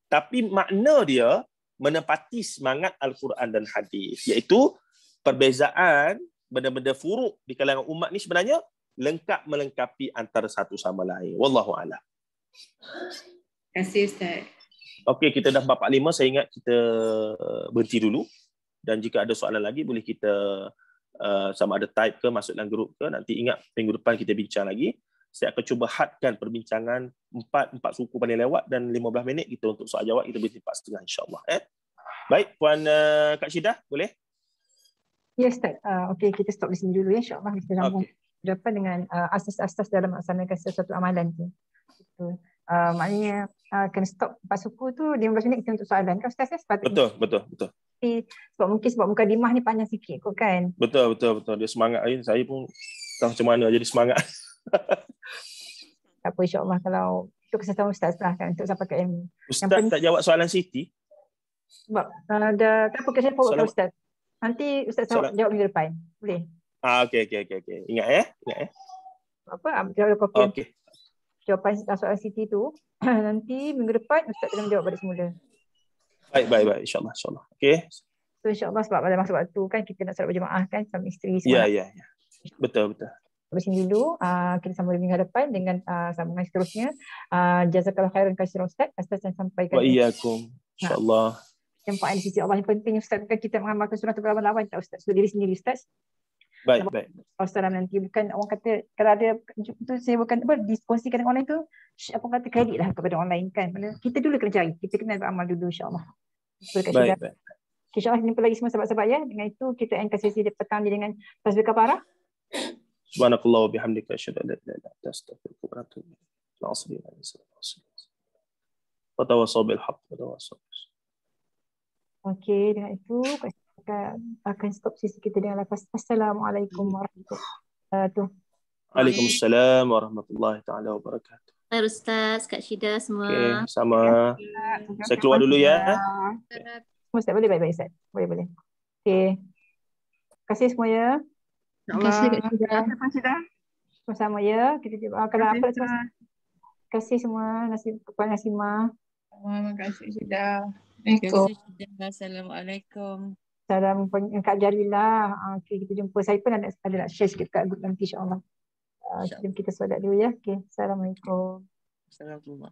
Tapi makna dia menepati semangat Al-Quran dan hadis, iaitu perbezaan benda-benda furuk di kalangan umat ni sebenarnya lengkap melengkapi antara satu sama lain. Wallahu a'lam. Terima kasih Ustaz. Okey, kita dah 4:45, saya ingat kita berhenti dulu. Dan jika ada soalan lagi boleh kita sama ada type ke, masuk dalam grup ke. Nanti ingat minggu depan kita bincang lagi. Saya akan cuba hadkan perbincangan 4 suku paling lewat dan 15 minit kita untuk soal jawab. Kita berhenti 4:30 insya-Allah. Baik, Puan Kak Syidah, boleh? Ya Ustaz. Okey, kita stop di sini dulu ya, insya-Allah kita sambung depan dengan asas-asas dalam melaksanakan sesuatu amalan tu. Itu. Maknanya kena stop 4 suku tu 15 minit kita untuk soalan kan Ustaz ya, sepatutnya. Betul. Sebab mukadimah ni panjang sikit kot kan. Betul. Dia semangat hari. Saya pun tahu macam mana jadi semangat. Tak apa, insya-Allah kalau itu kesempatan Ustaz lah kan untuk sampai ke ilmu. Ustaz tak jawab soalan Siti. Sebab tak apa, saya forward ke Ustaz. Nanti Ustaz jawab minggu depan. Boleh? Okey. Ingat ya. Apa? Jawab kopi. Okey. Jawapan soalan Siti tu nanti minggu depan Ustaz kena menjawab balik semula. Baik. InsyaAllah. Okey. So insyaAllah sebab pada masa waktu kan kita nak solat berjemaah kan sama isteri semua. Ya. Betul. Sampai sini dulu. Kita sambung minggu depan dengan sambungan seterusnya. Jazakallah khairan katsiran Ustaz yang sampaikan. Wa iyyakum. InsyaAllah. Tempaan di sisi Allah yang penting Ustaz, bukan kita mengamalkan surah berlawan-lawan tak Ustaz. Untuk diri sendiri Ustaz. Baik. Salam nanti bukan orang kata kalau ada tu saya bukan dikongsikan dengan online tu apa kata kredit lah kepada online kan. Kita dulu kena cari, kita kena beramal dulu insya-Allah. Baik. InsyaAllah jumpa lagi semua sahabat-sahabat ya. Dengan itu kita endkan sesi petang dengan tasbih kafarah. Subhanakallah wa bihamdika asyhadu an la ilaha illa anta astaghfiruka wa atubu ilaik. Wa tawassaw bil haqq wa tawassaw. Okey, dengan itu akan stop sesi kita dengan lafaz Assalamualaikum warahmatullahi wabarakatuh. Waalaikumsalam warahmatullahi taala wabarakatuh. Baik Ustaz, Kak Syidah semua. Okey, sama. Saya keluar dulu ya. Ustaz boleh baik-baik Ustaz. Boleh. Okey. Terima kasih semua ya. Terima kasih Kak Syidah. Sama-sama ya. Kita kalau apa terima kasih semua Puan Nasimah. Terima kasih Syidah. Assalamualaikum. Salam Kak Jarilah. Okay, kita jumpa. Saya pun ada nak share sikit kat grup nanti insya-Allah. Kita solat dulu ya. Okey. Assalamualaikum. Assalamualaikum.